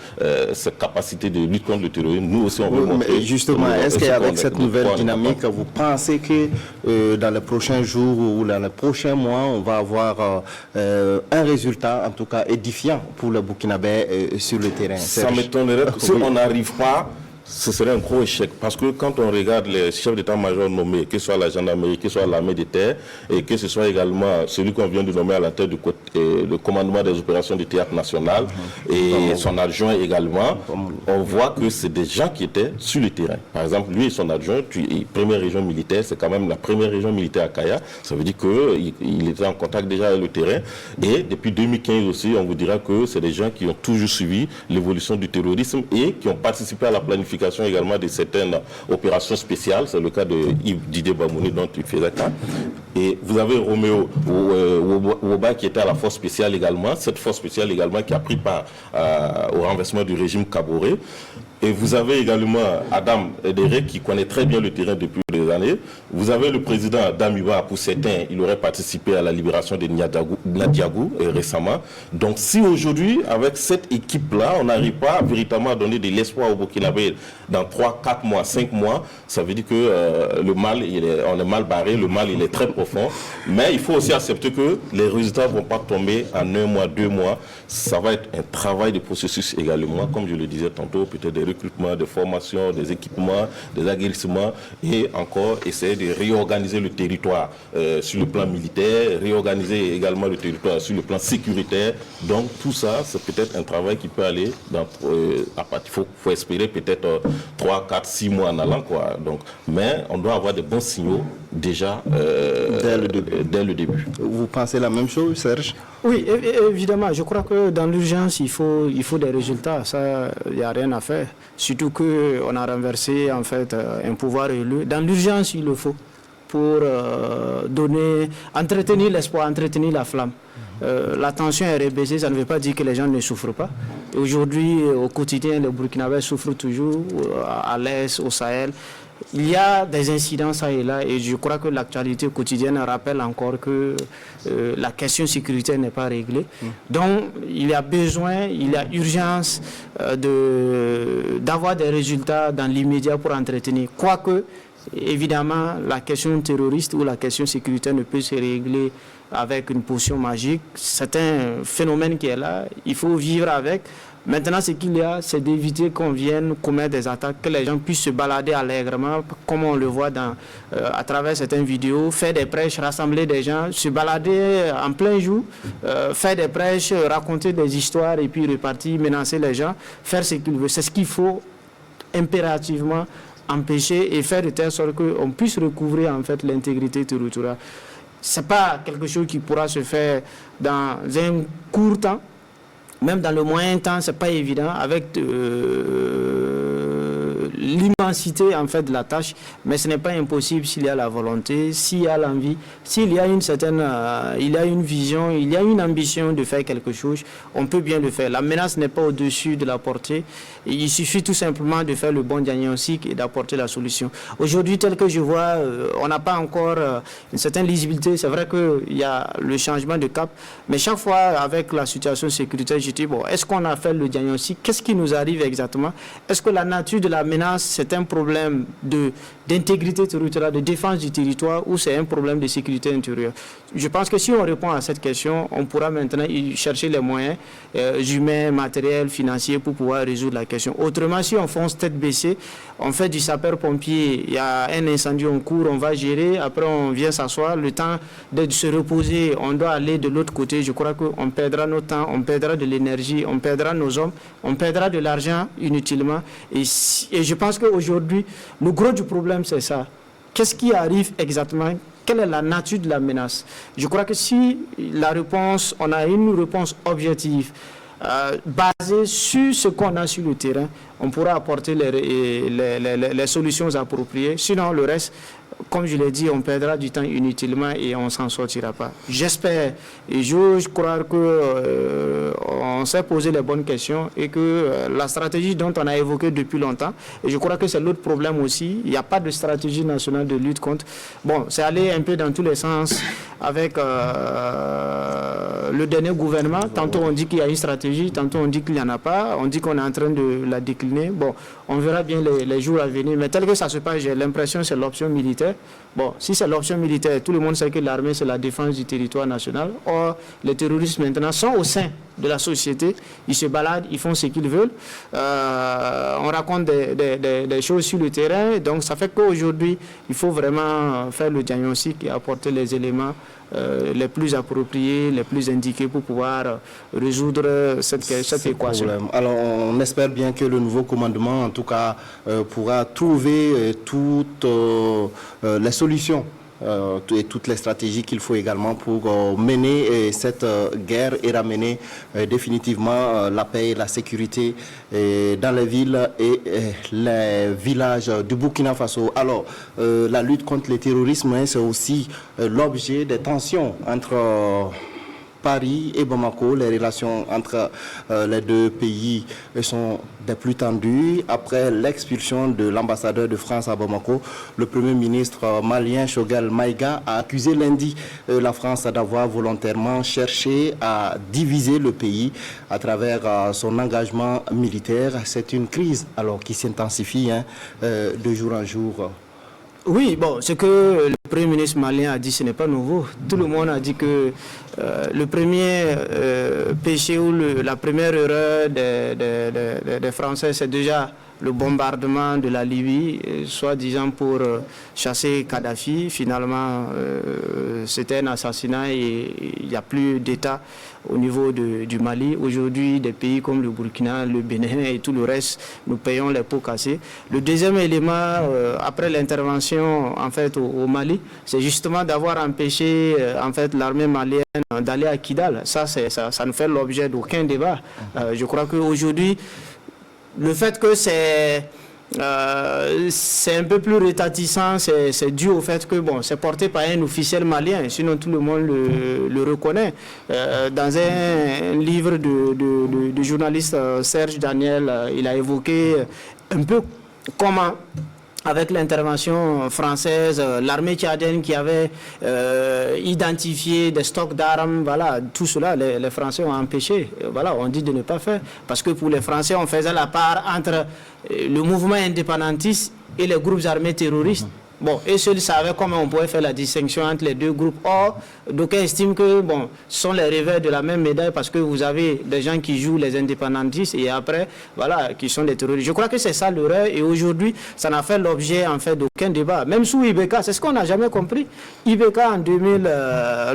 cette capacité de lutte contre le terrorisme. Nous aussi, on veut montrer. Mais justement, est-ce qu'avec cette nouvelle dynamique, vous pensez que dans les prochains jours ou dans les prochains mois, on va avoir un résultat, en tout cas édifiant pour le Burkinabé sur le terrain? Ça m'étonnerait. Si on n'arrive pas, ce serait un gros échec. Parce que quand on regarde les chefs d'état-major nommés, que ce soit la gendarmerie, que ce soit l'armée de terre, et que ce soit également celui qu'on vient de nommer à la tête du commandement des opérations du théâtre national, et son adjoint également, on voit que c'est des gens qui étaient sur le terrain. Par exemple, lui et son adjoint, première région militaire, c'est quand même la première région militaire à Kaya. Ça veut dire qu'il était en contact déjà avec le terrain. Et depuis 2015 aussi, on vous dira que c'est des gens qui ont toujours suivi l'évolution du terrorisme et qui ont participé à la planification l'implication également de certaines opérations spéciales. C'est le cas de Didier Bamouni dont tu faisais cas. Et vous avez Roméo Woba qui était à la force spéciale également. Cette force spéciale également qui a pris part au renversement du régime Kaboré. Et vous avez également Adam Edere qui connaît très bien le terrain depuis des années. Vous avez le président Damiba, pour certains, il aurait participé à la libération de Nadiagou récemment. Donc si aujourd'hui, avec cette équipe-là, on n'arrive pas véritablement à donner de l'espoir au Burkinabé dans 3, 4 mois, 5 mois, ça veut dire que le mal, on est mal barré, le mal il est très profond. Mais il faut aussi accepter que les résultats ne vont pas tomber en 1 mois, 2 mois. Ça va être un travail de processus également, comme je le disais tantôt, peut-être des recrutements, des formations, des équipements, des aguerrissements et encore essayer de réorganiser le territoire sur le plan militaire, réorganiser également le territoire sur le plan sécuritaire. Donc tout ça, c'est peut-être un travail qui peut aller dans, il faut espérer peut-être 3, 4, 6 mois en allant, quoi. Donc, mais on doit avoir de bons signaux déjà dès le début. Vous pensez la même chose, Serge? Oui, évidemment. Je crois que dans l'urgence, il faut des résultats. Ça, il n'y a rien à faire. Surtout qu'on a renversé en fait un pouvoir élu. Dans l'urgence, il le faut pour entretenir l'espoir, entretenir la flamme. La tension est rebaissée, ça ne veut pas dire que les gens ne souffrent pas. Aujourd'hui, au quotidien, les Burkinabés souffrent toujours, à l'Est, au Sahel. Il y a des incidents ça et là, et je crois que l'actualité quotidienne rappelle encore que la question sécuritaire n'est pas réglée. Donc, il y a besoin, il y a urgence d'avoir des résultats dans l'immédiat pour entretenir. Quoique, évidemment, la question terroriste ou la question sécuritaire ne peut se régler avec une potion magique. C'est un phénomène qui est là, il faut vivre avec. Maintenant, ce qu'il y a, c'est d'éviter qu'on vienne commettre des attaques, que les gens puissent se balader allègrement, comme on le voit à travers certaines vidéos, faire des prêches, rassembler des gens, se balader en plein jour, faire des prêches, raconter des histoires et puis repartir, menacer les gens, faire ce qu'ils veulent. C'est ce qu'il faut impérativement empêcher et faire de telle sorte qu'on puisse recouvrir en fait l'intégrité territoriale. Ce n'est pas quelque chose qui pourra se faire dans un court temps. Même dans le moyen temps, ce n'est pas évident avec l'immensité en fait de la tâche, mais ce n'est pas impossible s'il y a la volonté, s'il y a l'envie, s'il y a une certaine, il y a une vision, il y a une ambition de faire quelque chose, on peut bien le faire. La menace n'est pas au-dessus de la portée. Il suffit tout simplement de faire le bon diagnostic et d'apporter la solution. Aujourd'hui, tel que je vois, on n'a pas encore une certaine lisibilité. C'est vrai qu'il y a le changement de cap, mais chaque fois avec la situation sécuritaire, je dis, bon, est-ce qu'on a fait le diagnostic? Qu'est-ce qui nous arrive exactement? Est-ce que la nature de la menace, c'est un problème d'intégrité territoriale, de défense du territoire, ou c'est un problème de sécurité intérieure? Je pense que si on répond à cette question, on pourra maintenant y chercher les moyens humains, matériels, financiers pour pouvoir résoudre la question. Autrement, si on fonce tête baissée, on fait du sapeur-pompier, il y a un incendie en cours, on va gérer, après on vient s'asseoir, le temps de se reposer, on doit aller de l'autre côté. Je crois qu'on perdra notre temps, on perdra de l'énergie, on perdra nos hommes, on perdra de l'argent inutilement. Et je pense qu'aujourd'hui, le gros du problème, c'est ça. Qu'est-ce qui arrive exactement? Quelle est la nature de la menace? Je crois que si la réponse, on a une réponse objective, basée sur ce qu'on a sur le terrain, on pourra apporter les solutions appropriées. Sinon, le reste, comme je l'ai dit, on perdra du temps inutilement et on ne s'en sortira pas. J'espère et je crois qu'on s'est posé les bonnes questions et que la stratégie dont on a évoqué depuis longtemps, et je crois que c'est l'autre problème aussi, il n'y a pas de stratégie nationale de lutte contre. Bon, c'est aller un peu dans tous les sens avec le dernier gouvernement. Tantôt on dit qu'il y a une stratégie, tantôt on dit qu'il n'y en a pas, on dit qu'on est en train de la décliner. Bon, on verra bien les jours à venir, mais tel que ça se passe, j'ai l'impression que c'est l'option militaire. Bon, si c'est l'option militaire, tout le monde sait que l'armée, c'est la défense du territoire national. Or, les terroristes maintenant sont au sein de la société, ils se baladent, ils font ce qu'ils veulent. On raconte des choses sur le terrain, donc ça fait qu'aujourd'hui, il faut vraiment faire le diagnostic et apporter les éléments les plus appropriés, les plus indiqués pour pouvoir résoudre cette équation. Alors, on espère bien que le nouveau commandement, en tout cas, pourra trouver toutes les solutions et toutes les stratégies qu'il faut également pour mener cette guerre et ramener définitivement la paix et la sécurité dans les villes et les villages du Burkina Faso. Alors, la lutte contre le terrorisme, c'est aussi l'objet des tensions entre Paris et Bamako. Les relations entre les deux pays sont des plus tendues. Après l'expulsion de l'ambassadeur de France à Bamako, le Premier ministre malien Choguel Maïga a accusé lundi la France d'avoir volontairement cherché à diviser le pays à travers son engagement militaire. C'est une crise alors qui s'intensifie de jour en jour. Oui, bon, ce que le Premier ministre malien a dit, ce n'est pas nouveau. Tout le monde a dit que le premier péché ou la première erreur des Français, c'est déjà le bombardement de la Libye, soi-disant pour chasser Kadhafi. Finalement, c'était un assassinat et il n'y a plus d'État au niveau du Mali. Aujourd'hui, des pays comme le Burkina, le Bénin et tout le reste, nous payons les pots cassés. Le deuxième élément, après l'intervention en fait, au Mali, c'est justement d'avoir empêché en fait, l'armée malienne d'aller à Kidal. Ça ne fait l'objet d'aucun débat. Je crois qu'aujourd'hui, le fait que c'est un peu plus rétatissant, c'est dû au fait que bon, c'est porté par un officiel malien, sinon tout le monde le reconnaît. Dans un livre du journaliste Serge Daniel, il a évoqué un peu comment, avec l'intervention française, l'armée tchadienne qui avait identifié des stocks d'armes, voilà, tout cela, les Français ont empêché. Voilà, on dit de ne pas faire. Parce que pour les Français, on faisait la part entre le mouvement indépendantiste et les groupes armés terroristes. Bon, et ceux savaient comment on pouvait faire la distinction entre les deux groupes. Or, d'aucuns estiment que bon, ce sont les revers de la même médaille parce que vous avez des gens qui jouent les indépendantistes et après, voilà, qui sont des terroristes. Je crois que c'est ça l'erreur et aujourd'hui, ça n'a fait l'objet en fait d'aucun débat. Même sous Ibeka, c'est ce qu'on n'a jamais compris. Ibeka en 2000,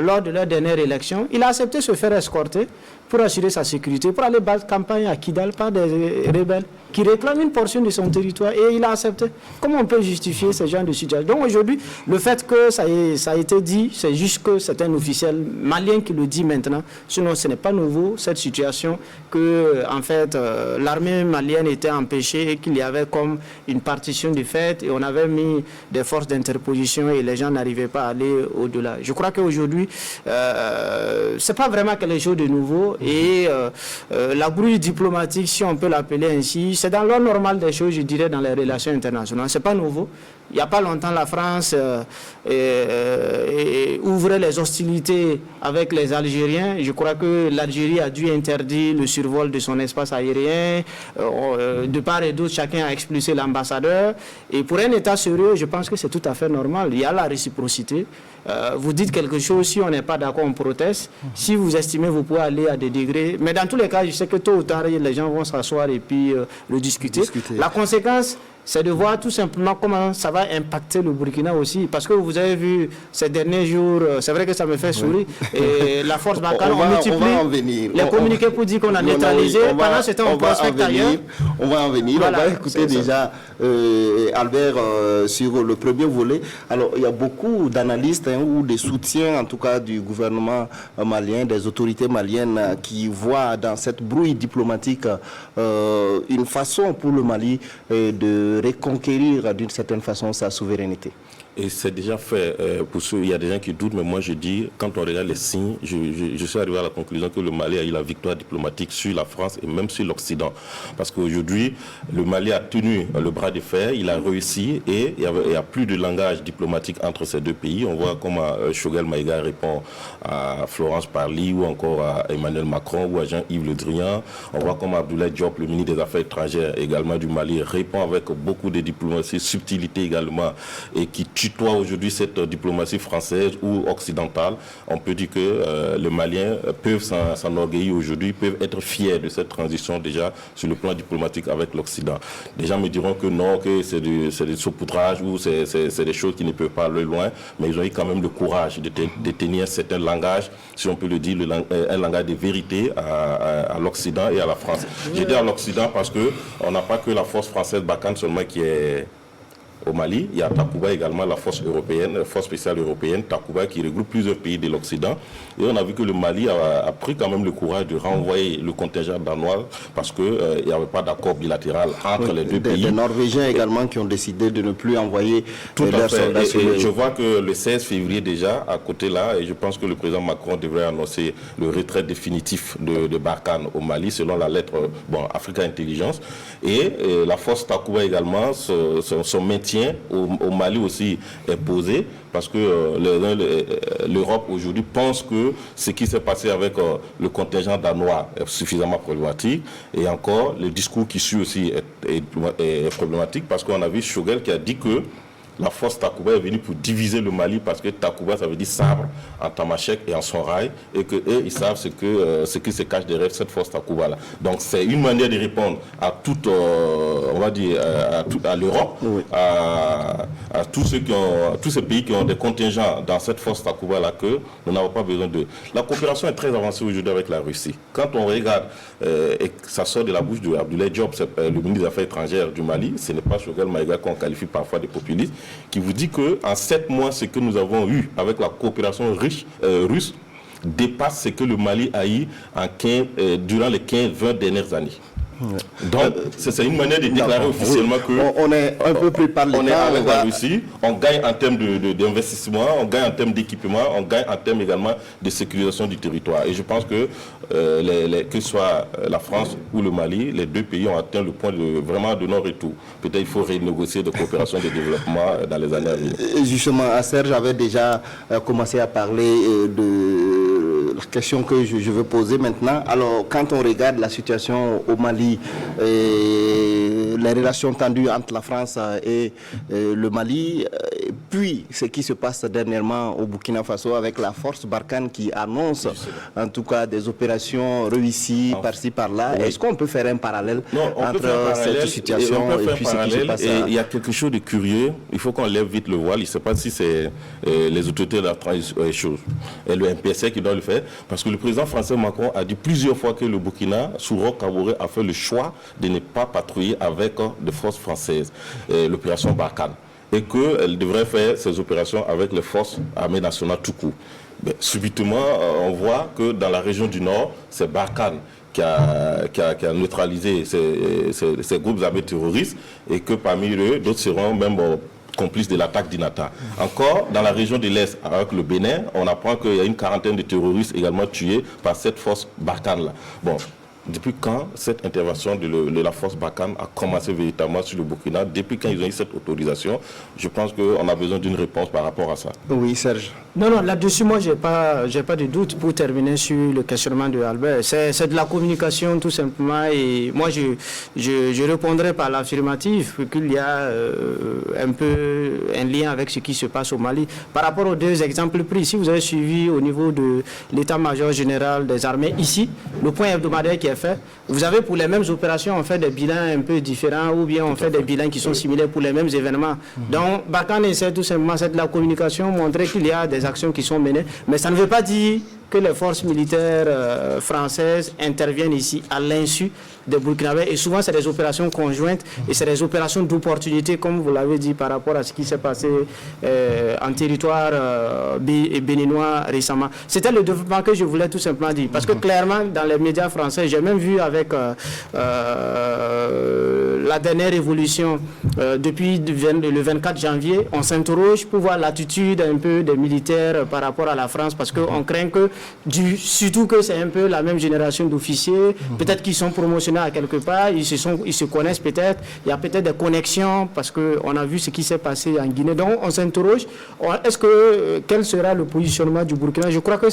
lors de leur dernière élection, il a accepté de se faire escorter pour assurer sa sécurité, pour aller battre campagne à Kidal par des rebelles qui réclament une portion de son territoire et il a accepté. Comment on peut justifier ce genre de situation? Donc aujourd'hui, le fait que ça a été dit, c'est juste que c'est un officiel malien qui le dit maintenant. Sinon, ce n'est pas nouveau, cette situation que, en fait, l'armée malienne était empêchée et qu'il y avait comme une partition du fait et on avait mis des forces d'interposition et les gens n'arrivaient pas à aller au-delà. Je crois qu'aujourd'hui, c'est pas vraiment quelque chose de nouveau et la brouille diplomatique, si on peut l'appeler ainsi, c'est dans l'ordre normal des choses, je dirais, dans les relations internationales. C'est pas nouveau. Il n'y a pas longtemps, la France ouvrait les hostilités avec les Algériens. Je crois que l'Algérie a dû interdire le survol de son espace aérien. De part et d'autre, chacun a expulsé l'ambassadeur. Et pour un État sérieux, je pense que c'est tout à fait normal. Il y a la réciprocité. Vous dites quelque chose, si on n'est pas d'accord, on proteste. Si vous estimez, vous pouvez aller à des degrés. Mais dans tous les cas, je sais que tôt ou tard, les gens vont s'asseoir et puis le discuter. La conséquence, c'est de voir tout simplement comment ça va impacter le Burkina aussi. Parce que vous avez vu ces derniers jours, c'est vrai que ça me fait sourire, et la force Barkhane, on multiplie les communiqués pour dire qu'on a neutralisé. Pendant ce temps, on prospecte ailleurs. On va en venir. Voilà, on va écouter déjà Albert sur le premier volet. Alors, il y a beaucoup d'analystes ou des soutiens, en tout cas du gouvernement malien, des autorités maliennes qui voient dans cette brouille diplomatique une façon pour le Mali de reconquérir d'une certaine façon sa souveraineté. Et c'est déjà fait. Pour ceux, il y a des gens qui doutent, mais moi je dis, quand on regarde les signes, je suis arrivé à la conclusion que le Mali a eu la victoire diplomatique sur la France et même sur l'Occident. Parce qu'aujourd'hui, le Mali a tenu le bras de fer, il a réussi et il y a plus de langage diplomatique entre ces deux pays. On voit comment Choguel Maïga répond à Florence Parly ou encore à Emmanuel Macron ou à Jean-Yves Le Drian. On voit comment Abdoulaye Diop, le ministre des Affaires étrangères également du Mali, répond avec beaucoup de diplomatie, subtilité également, et qui tutoie aujourd'hui cette diplomatie française ou occidentale. On peut dire que les Maliens peuvent s'enorgueillir aujourd'hui, peuvent être fiers de cette transition déjà sur le plan diplomatique avec l'Occident. Des gens me diront que non, que c'est du saupoudrage ou c'est des choses qui ne peuvent pas aller loin, mais ils ont eu quand même le courage de tenir un certain langage, si on peut le dire, un langage de vérité à l'Occident et à la France. J'ai dit à l'Occident parce qu'on n'a pas que la force française Barkhane seulement qui est au Mali. Il y a Takuba également, la force européenne, force spéciale européenne, Takuba, qui regroupe plusieurs pays de l'Occident. Et on a vu que le Mali a pris quand même le courage de renvoyer le contingent danois parce qu'il n'y avait pas d'accord bilatéral entre les deux pays. Des Norvégiens également qui ont décidé de ne plus envoyer leurs soldats sur le... Je vois que le 16 février déjà, à côté là, et je pense que le président Macron devrait annoncer le retrait définitif de Barkhane au Mali, selon la lettre Africa Intelligence. Et la force Takuba également, son maintien au Mali aussi est posé, parce que l'Europe aujourd'hui pense que ce qui s'est passé avec le contingent danois est suffisamment problématique. Et encore, le discours qui suit aussi est problématique, parce qu'on a vu Choguel qui a dit que la force Takuba est venue pour diviser le Mali, parce que Takuba, ça veut dire sabre en tamashek et en sonrail, et qu'eux, ils savent ce qui se cache derrière cette force Takuba-là. Donc c'est une manière de répondre à toute, on va dire, à l'Europe, oui, à tous ces pays qui ont des contingents dans cette force Takuba-là, que nous n'avons pas besoin de... La coopération est très avancée aujourd'hui avec la Russie. Quand on regarde, et ça sort de la bouche de Abdoulaye Diop, le ministre des Affaires étrangères du Mali, ce n'est pas Choguel Maïga qu'on qualifie parfois de populiste, qui vous dit qu'en 7 mois, ce que nous avons eu avec la coopération russe dépasse ce que le Mali a eu durant les 15-20 dernières années. Ouais. Donc, c'est une manière de déclarer officiellement qu'on est un peu plus par on est avec la Russie, on gagne en termes d'investissement, on gagne en termes d'équipement, on gagne en termes également de sécurisation du territoire. Et je pense que que ce soit la France ou le Mali, les deux pays ont atteint le point vraiment de non-retour. Peut-être il faut renégocier de coopération et de développement dans les années à venir. Justement, Serge avait déjà commencé à parler de la question que je veux poser maintenant. Alors, quand on regarde la situation au Mali, les relations tendues entre la France et le Mali, puis ce qui se passe dernièrement au Burkina Faso avec la force Barkhane qui annonce en tout cas des opérations réussies par-ci par-là. Oui. Est-ce qu'on peut faire un parallèle entre cette situation et puis ce qui se passe? Il y a quelque chose de curieux, il faut qu'on lève vite le voile. Je ne sais pas si c'est les autorités de la transition et le MPSC qui doit le faire, parce que le président français Macron a dit plusieurs fois que le Burkina, sous Roch Kaboré, a fait le choix de ne pas patrouiller avec des forces françaises, l'opération Barkhane, et qu'elle devrait faire ses opérations avec les forces armées nationales tout court. Mais subitement, on voit que dans la région du Nord, c'est Barkhane qui a neutralisé ces groupes armés terroristes, et que parmi eux, d'autres seront même complices de l'attaque d'Inata. Encore, dans la région de l'Est, avec le Bénin, on apprend qu'il y a une quarantaine de terroristes également tués par cette force Barkhane-là. Bon. Depuis quand cette intervention de la force Barkhane a commencé véritablement sur le Burkina? Depuis quand ils ont eu cette autorisation? Je pense qu'on a besoin d'une réponse par rapport à ça. Oui, Serge. Non, là-dessus, moi, j'ai pas de doute pour terminer sur le questionnement de Albert. C'est de la communication, tout simplement. Et moi, je répondrai par l'affirmatif qu'il y a un peu un lien avec ce qui se passe au Mali. Par rapport aux deux exemples pris, si vous avez suivi au niveau de l'état-major général des armées, ici, le point hebdomadaire qui est fait, vous avez pour les mêmes opérations, on fait des bilans un peu différents, ou bien on fait des bilans qui sont similaires pour les mêmes événements. Donc, Barkhane essaie tout simplement, c'est de la communication, montrer qu'il y a des actions qui sont menées, mais ça ne veut pas dire que les forces militaires françaises interviennent ici à l'insu des Burkinabés. Et souvent, c'est des opérations conjointes et c'est des opérations d'opportunité, comme vous l'avez dit, par rapport à ce qui s'est passé en territoire béninois récemment. C'était le développement que je voulais tout simplement dire. Parce que clairement, dans les médias français, j'ai même vu avec la dernière évolution depuis le 24 janvier, on s'interroge pour voir l'attitude un peu des militaires par rapport à la France, parce qu'on craint que, surtout que c'est un peu la même génération d'officiers, peut-être qu'ils sont promotionnés à quelque part, ils se connaissent peut-être, il y a peut-être des connexions, parce qu'on a vu ce qui s'est passé en Guinée. Donc on s'interroge, quel sera le positionnement du Burkina? Je crois que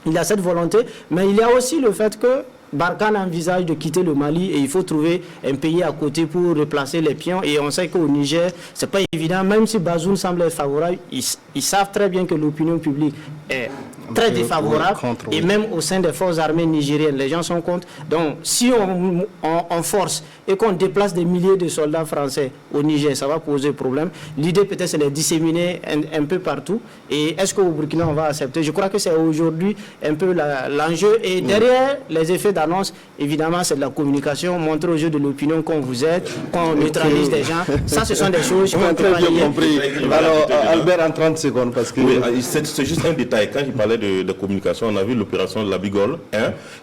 il y a cette volonté, mais il y a aussi le fait que Barkhane envisage de quitter le Mali et il faut trouver un pays à côté pour replacer les pions. Et on sait qu'au Niger, c'est pas évident, même si Bazoum semble être favorable, ils savent très bien que l'opinion publique est très défavorable, et même au sein des forces armées nigériennes, les gens sont contre. Donc, si on force et qu'on déplace des milliers de soldats français au Niger, ça va poser problème. L'idée peut-être c'est de les disséminer un peu partout. Et est-ce qu'au Burkina on va accepter? Je crois que c'est aujourd'hui un peu l'enjeu. Et derrière les effets d'annonce, évidemment, c'est de la communication, montrer aux yeux de l'opinion qu'on vous aide, qu'on neutralise des gens. Ça, ce sont des choses qu'on peut pas nier. Compris. Alors, Albert, en 30 secondes, parce que... Oui, c'est juste un détail. Quand il parlait de communication, on a vu l'opération de la Bigole 1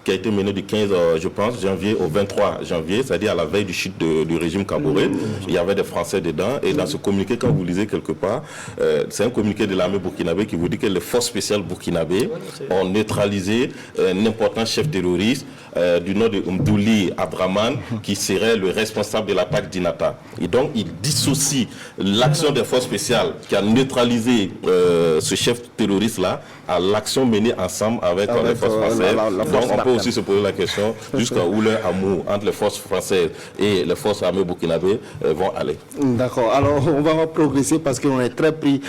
qui a été menée du 15, je pense, janvier au 23 janvier, c'est-à-dire à la veille du chute du régime Kaboré. Il y avait des Français dedans. Et dans ce communiqué, quand vous lisez quelque part, c'est un communiqué de l'armée burkinabé qui vous dit que les forces spéciales burkinabées ont neutralisé un important chef terroriste du nom de Mdouli Abdraman, qui serait le responsable de l'attaque d'Inata. Et donc, il dissocie l'action des forces spéciales qui a neutralisé ce chef terroriste-là à l'action menée ensemble avec les forces françaises. Donc, on peut aussi se poser la question jusqu'à où leur amour entre les forces françaises et les forces armées burkinabées vont aller. D'accord. Alors, on va progresser parce qu'on est très pris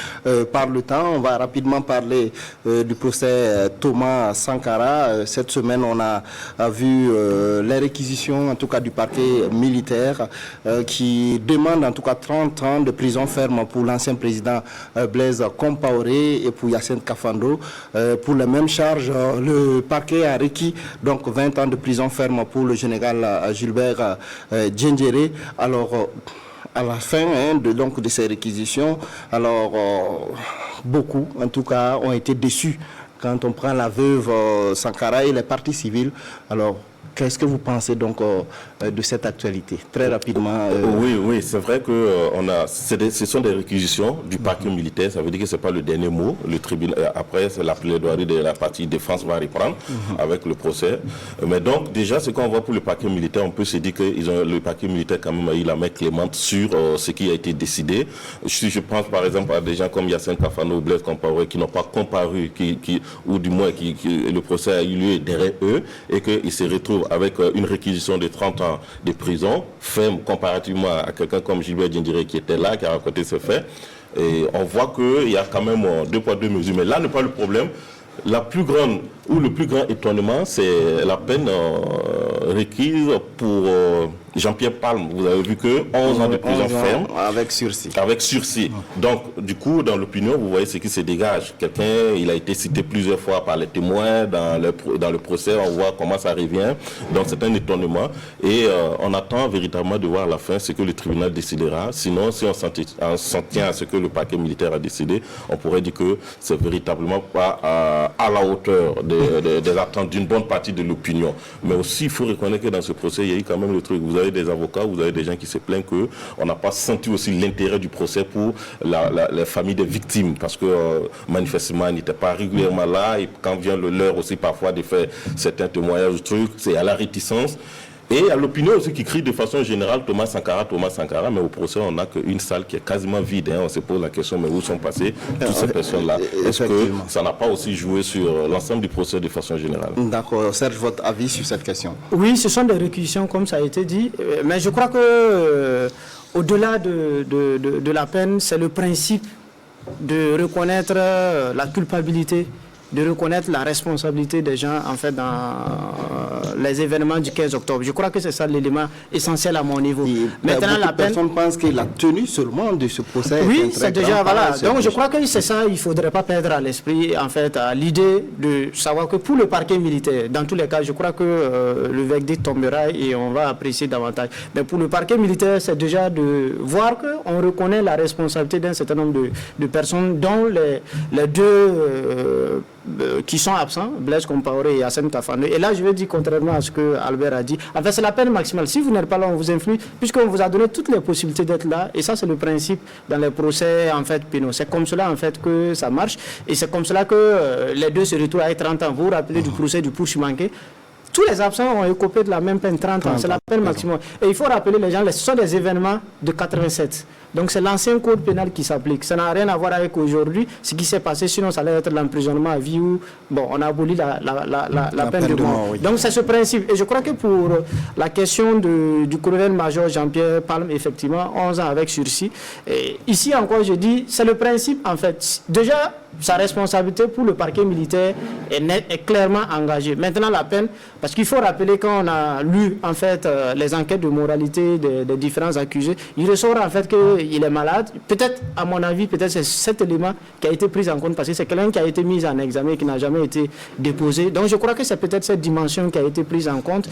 par le temps. On va rapidement parler du procès Thomas Sankara. Cette semaine, on a vu les réquisitions, en tout cas du parquet militaire, qui demande en tout cas 30 ans de prison ferme pour l'ancien président Blaise Compaoré et pour Yacine Kafando. Pour les mêmes charges, le parquet a requis donc 20 ans de prison ferme pour le général Gilbert Djendjéré. Alors, à la fin de ces réquisitions, alors beaucoup, en tout cas, ont été déçus quand on prend la veuve Sankara et les partis civils. Alors, qu'est-ce que vous pensez donc de cette actualité? Très rapidement. Oui, c'est vrai que ce sont des réquisitions du parquet militaire. Ça veut dire que ce n'est pas le dernier mot. Le tribunal, après, c'est la plaidoirie de la partie défense va reprendre avec le procès. Mais donc, déjà, ce qu'on voit pour le parquet militaire, on peut se dire que le parquet militaire quand même a eu la main clémente sur ce qui a été décidé. Je pense par exemple à des gens comme Yacine Kafando ou Blaise Compaoré qui n'ont pas comparu, ou du moins le procès a eu lieu derrière eux et qu'ils se retrouvent avec une réquisition de 30 ans de prison, ferme comparativement à quelqu'un comme Gilbert Djendjéré qui était là, qui a raconté ce fait. Et on voit qu'il y a quand même deux poids, deux mesures. Mais là n'est pas le problème. La plus grande ou le plus grand étonnement, c'est la peine requise pour Jean-Pierre Palme. Vous avez vu que 11 ans de prison ferme. Avec sursis. Avec sursis. Donc, du coup, dans l'opinion, vous voyez ce qui se dégage. Quelqu'un, il a été cité plusieurs fois par les témoins dans le procès. On voit comment ça revient. Donc, c'est un étonnement. Et on attend véritablement de voir à la fin ce que le tribunal décidera. Sinon, si on s'en tient à ce que le parquet militaire a décidé, on pourrait dire que c'est véritablement pas à la hauteur des attentes d'une bonne partie de l'opinion. Mais aussi, il faut reconnaître que dans ce procès, il y a eu quand même le truc. Vous avez des avocats, vous avez des gens qui se plaignent qu'on n'a pas senti aussi l'intérêt du procès pour les familles des victimes. Parce que manifestement, ils n'étaient pas régulièrement là. Et quand vient le leur aussi parfois de faire certains témoignages, c'est à la réticence. Et à l'opinion aussi qui crie de façon générale Thomas Sankara, mais au procès, on n'a qu'une salle qui est quasiment vide. On se pose la question, mais où sont passées toutes ces personnes-là? Est-ce que ça n'a pas aussi joué sur l'ensemble du procès de façon générale? D'accord. Serge, votre avis sur cette question? Oui, ce sont des réquisitions, comme ça a été dit. Mais je crois que au-delà de la peine, c'est le principe de reconnaître la culpabilité, de reconnaître la responsabilité des gens en fait dans les événements du 15 octobre. Je crois que c'est ça l'élément essentiel à mon niveau. Maintenant, la personne pense que la tenue seulement de ce procès. Oui, c'est déjà voilà. Donc je crois que c'est ça. Il ne faudrait pas perdre à l'esprit en fait à l'idée de savoir que pour le parquet militaire, dans tous les cas, je crois que le verdict tombera et on va apprécier davantage. Mais pour le parquet militaire, c'est déjà de voir qu'on reconnaît la responsabilité d'un certain nombre de personnes, dont les deux qui sont absents, Blaise Compaoré et Yacine Kafando. Et là, je vais dire, contrairement à ce que Albert a dit, en fait, c'est la peine maximale. Si vous n'êtes pas là, on vous influe, puisqu'on vous a donné toutes les possibilités d'être là. Et ça, c'est le principe dans les procès, en fait, pénaux. C'est comme cela, en fait, que ça marche. Et c'est comme cela que les deux se retrouvent avec 30 ans. Vous vous rappelez du procès du Pouchimanké? Tous les absents ont écopé de la même peine, 30 ans. C'est la peine maximum. Et il faut rappeler les gens, ce sont des événements de 87. Donc c'est l'ancien code pénal qui s'applique. Ça n'a rien à voir avec aujourd'hui, ce qui s'est passé, sinon ça allait être l'emprisonnement à vie où on a aboli la peine de mort. Oui. Donc c'est ce principe. Et je crois que pour la question du colonel-major Jean-Pierre Palme, effectivement, 11 ans avec sursis, et ici encore je dis, c'est le principe en fait. Déjà, sa responsabilité pour le parquet militaire est clairement engagée. Maintenant, la peine, parce qu'il faut rappeler quand on a lu en fait les enquêtes de moralité des différents accusés, il ressort en fait qu'il est malade. Peut-être, à mon avis, peut-être c'est cet élément qui a été pris en compte parce que c'est quelqu'un qui a été mis en examen et qui n'a jamais été déposé. Donc, je crois que c'est peut-être cette dimension qui a été prise en compte.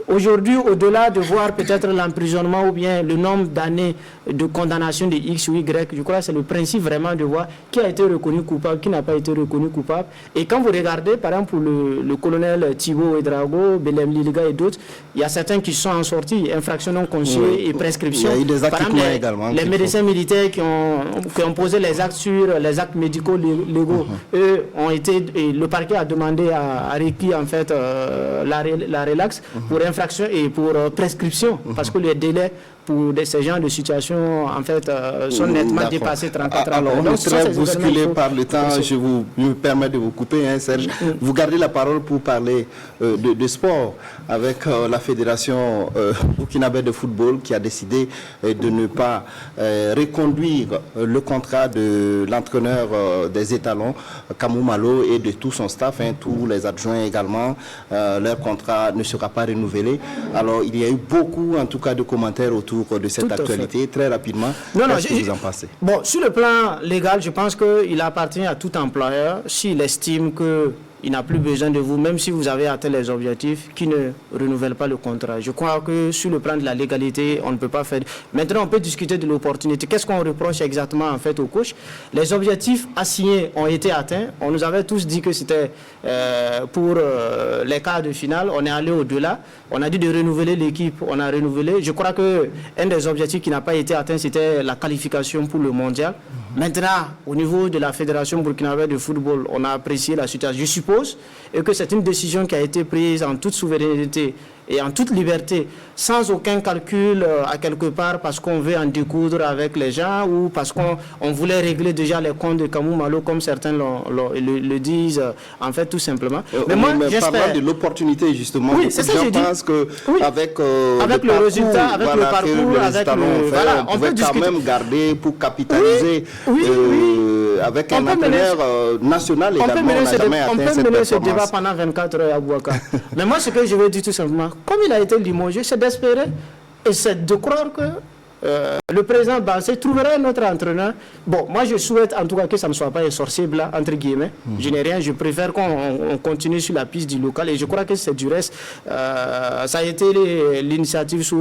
Aujourd'hui, au-delà de voir peut-être l'emprisonnement ou bien le nombre d'années de condamnation de X ou Y, je crois que c'est le principe vraiment de voir qui a été reconnu coupable, qui n'a pas été reconnu coupable. Et quand vous regardez, par exemple, pour le colonel Thibaut Edrago, Belem Liliga et d'autres, il y a certains qui sont en sortie, infraction non conçue et prescription. Il y a eu des actes également. Les médecins militaires qui ont posé les actes sur les actes médicaux légaux, eux ont été, et le parquet a demandé à Riki en fait la relaxe pour infraction et pour prescription, parce que les délais pour ces genres de situations, en fait, sont nettement dépassés 34 ans. Alors, on est très bousculé par le temps. Je me permets de vous couper, hein, Serge. Vous gardez la parole pour parler de sport avec la fédération burkinabé de football qui a décidé de ne pas reconduire le contrat de l'entraîneur des étalons, Kamou Malo, et de tout son staff, hein, tous les adjoints également. Leur contrat ne sera pas renouvelé. Alors, il y a eu beaucoup, en tout cas, de commentaires autour de cette actualité. Très rapidement, qu'est-ce que vous en pensez? Bon, sur le plan légal, je pense qu'il appartient à tout employeur, s'il estime qu'il n'a plus besoin de vous, même si vous avez atteint les objectifs, qui ne renouvelle pas le contrat. Je crois que sur le plan de la légalité, on ne peut pas faire... Maintenant, on peut discuter de l'opportunité. Qu'est-ce qu'on reproche exactement en fait au coach? Les objectifs assignés ont été atteints. On nous avait tous dit que c'était pour les quarts de finale. On est allé au-delà. On a dit de renouveler l'équipe. On a renouvelé. Je crois qu'un des objectifs qui n'a pas été atteint, c'était la qualification pour le mondial. Maintenant, au niveau de la Fédération burkinabé de football, on a apprécié la situation. Je suppose que c'est une décision qui a été prise en toute souveraineté et en toute liberté, sans aucun calcul à quelque part parce qu'on veut en découdre avec les gens ou parce qu'on voulait régler déjà les comptes de Kamou Malo comme certains le disent, en fait tout simplement. Mais moi, parlant de l'opportunité justement, oui, c'est ça que je pense que oui. avec le résultat, avec le parcours, avec le... Voilà, on peut quand même garder pour capitaliser avec un entraîneur national également. On peut mener ce débat pendant 24 heures à Bouaka. Mais moi, ce que je veux dire tout simplement, comme il a été limogé, c'est d'espérer et c'est de croire que le président Bassé trouverait un autre entraîneur. Bon, moi je souhaite en tout cas que ça ne soit pas un sorcier blanc, entre guillemets. Je n'ai rien, je préfère qu'on continue sur la piste du local et je crois que c'est du reste. Ça a été l'initiative sous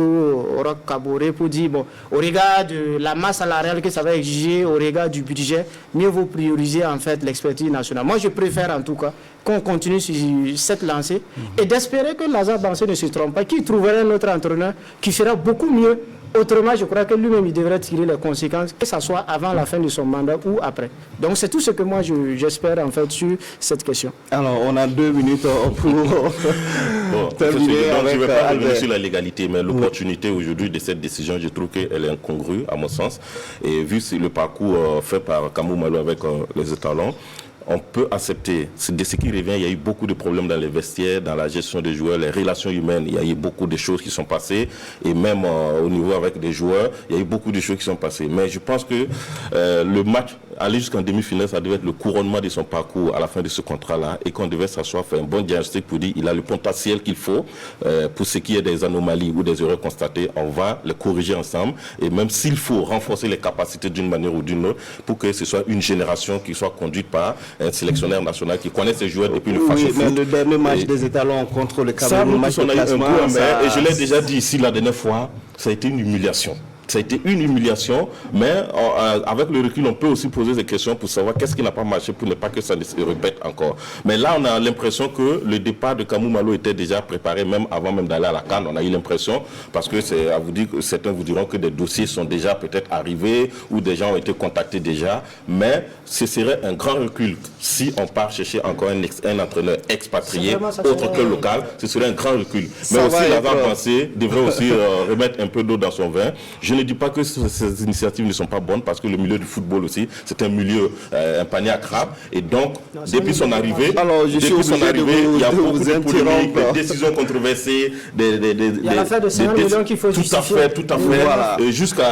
Roch Kaboré pour dire, bon, au regard de la masse salariale que ça va exiger, au regard du budget, mieux vaut prioriser en fait l'expertise nationale. Moi je préfère en tout cas qu'on continue sur cette lancée et d'espérer que Lazare Bassé ne se trompe pas, qu'il trouverait un autre entraîneur qui fera beaucoup mieux. Autrement, je crois que lui-même, il devrait tirer les conséquences, que ce soit avant la fin de son mandat ou après. Donc, c'est tout ce que moi, j'espère, en fait, sur cette question. Alors, on a 2 minutes pour terminer avec... Je ne vais pas revenir sur la légalité, mais l'opportunité aujourd'hui de cette décision, je trouve qu'elle est incongrue, à mon sens. Et vu le parcours fait par Kamou Malo avec les étalons, on peut accepter. De ce qui revient, il y a eu beaucoup de problèmes dans les vestiaires, dans la gestion des joueurs, les relations humaines. Il y a eu beaucoup de choses qui sont passées. Et même au niveau avec des joueurs, il y a eu beaucoup de choses qui sont passées. Mais je pense que le match, aller jusqu'en demi-finale, ça devait être le couronnement de son parcours à la fin de ce contrat-là. Et qu'on devait s'asseoir, faire un bon diagnostic pour dire qu'il a le potentiel qu'il faut. Pour ce qui est des anomalies ou des erreurs constatées, on va les corriger ensemble. Et même s'il faut renforcer les capacités d'une manière ou d'une autre, pour que ce soit une génération qui soit conduite par un sélectionneur national qui connaît ses joueurs depuis le fashion foot. Mais le dernier match des étalons contre le Cameroun, et je l'ai déjà dit ici la dernière fois, ça a été une humiliation. Ça a été une humiliation, mais avec le recul, on peut aussi poser des questions pour savoir qu'est-ce qui n'a pas marché pour ne pas que ça ne se répète encore. Mais là, on a l'impression que le départ de Kamou Malo était déjà préparé, même avant même d'aller à la CAN. On a eu l'impression, parce que c'est à vous dire que certains vous diront que des dossiers sont déjà peut-être arrivés ou des gens ont été contactés déjà. Mais ce serait un grand recul si on part chercher encore un entraîneur expatrié, autre que local. Ce serait un grand recul. Mais aussi, l'avant-pensée devrait aussi remettre un peu d'eau dans son vin. Je ne dis pas que ces initiatives ne sont pas bonnes, parce que le milieu du football aussi, c'est un milieu, un panier à crabe. Et donc, depuis son arrivée, il y a beaucoup de polémiques, des décisions controversées, il y a l'affaire de 50 millions qu'il faut justifier. Tout à fait. Voilà. Jusqu'à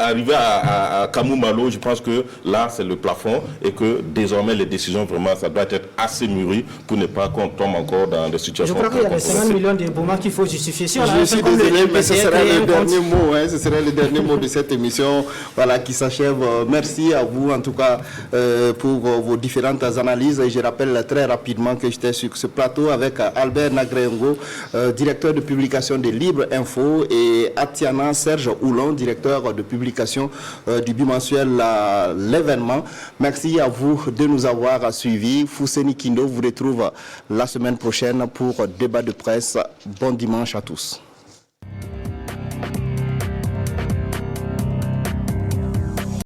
arriver à Kamou Malo, je pense que là, c'est le plafond et que désormais, les décisions, vraiment, ça doit être assez mûri pour ne pas qu'on tombe encore dans des situations. Je crois qu'il y a les 50 millions de Bouma qu'il faut justifier. Si je suis désolé, mais ce serait le dernier mot. Ce serait le dernier mot de cette émission qui s'achève. Merci à vous, en tout cas, pour vos différentes analyses. Et je rappelle très rapidement que j'étais sur ce plateau avec Albert Nagrengo, directeur de publication de Libre Info, et Atiana Serge Oulon, directeur de publication du bimensuel L'événement. Merci à vous de nous avoir suivis. Fousseni Kindo vous retrouve la semaine prochaine pour débat de presse. Bon dimanche à tous.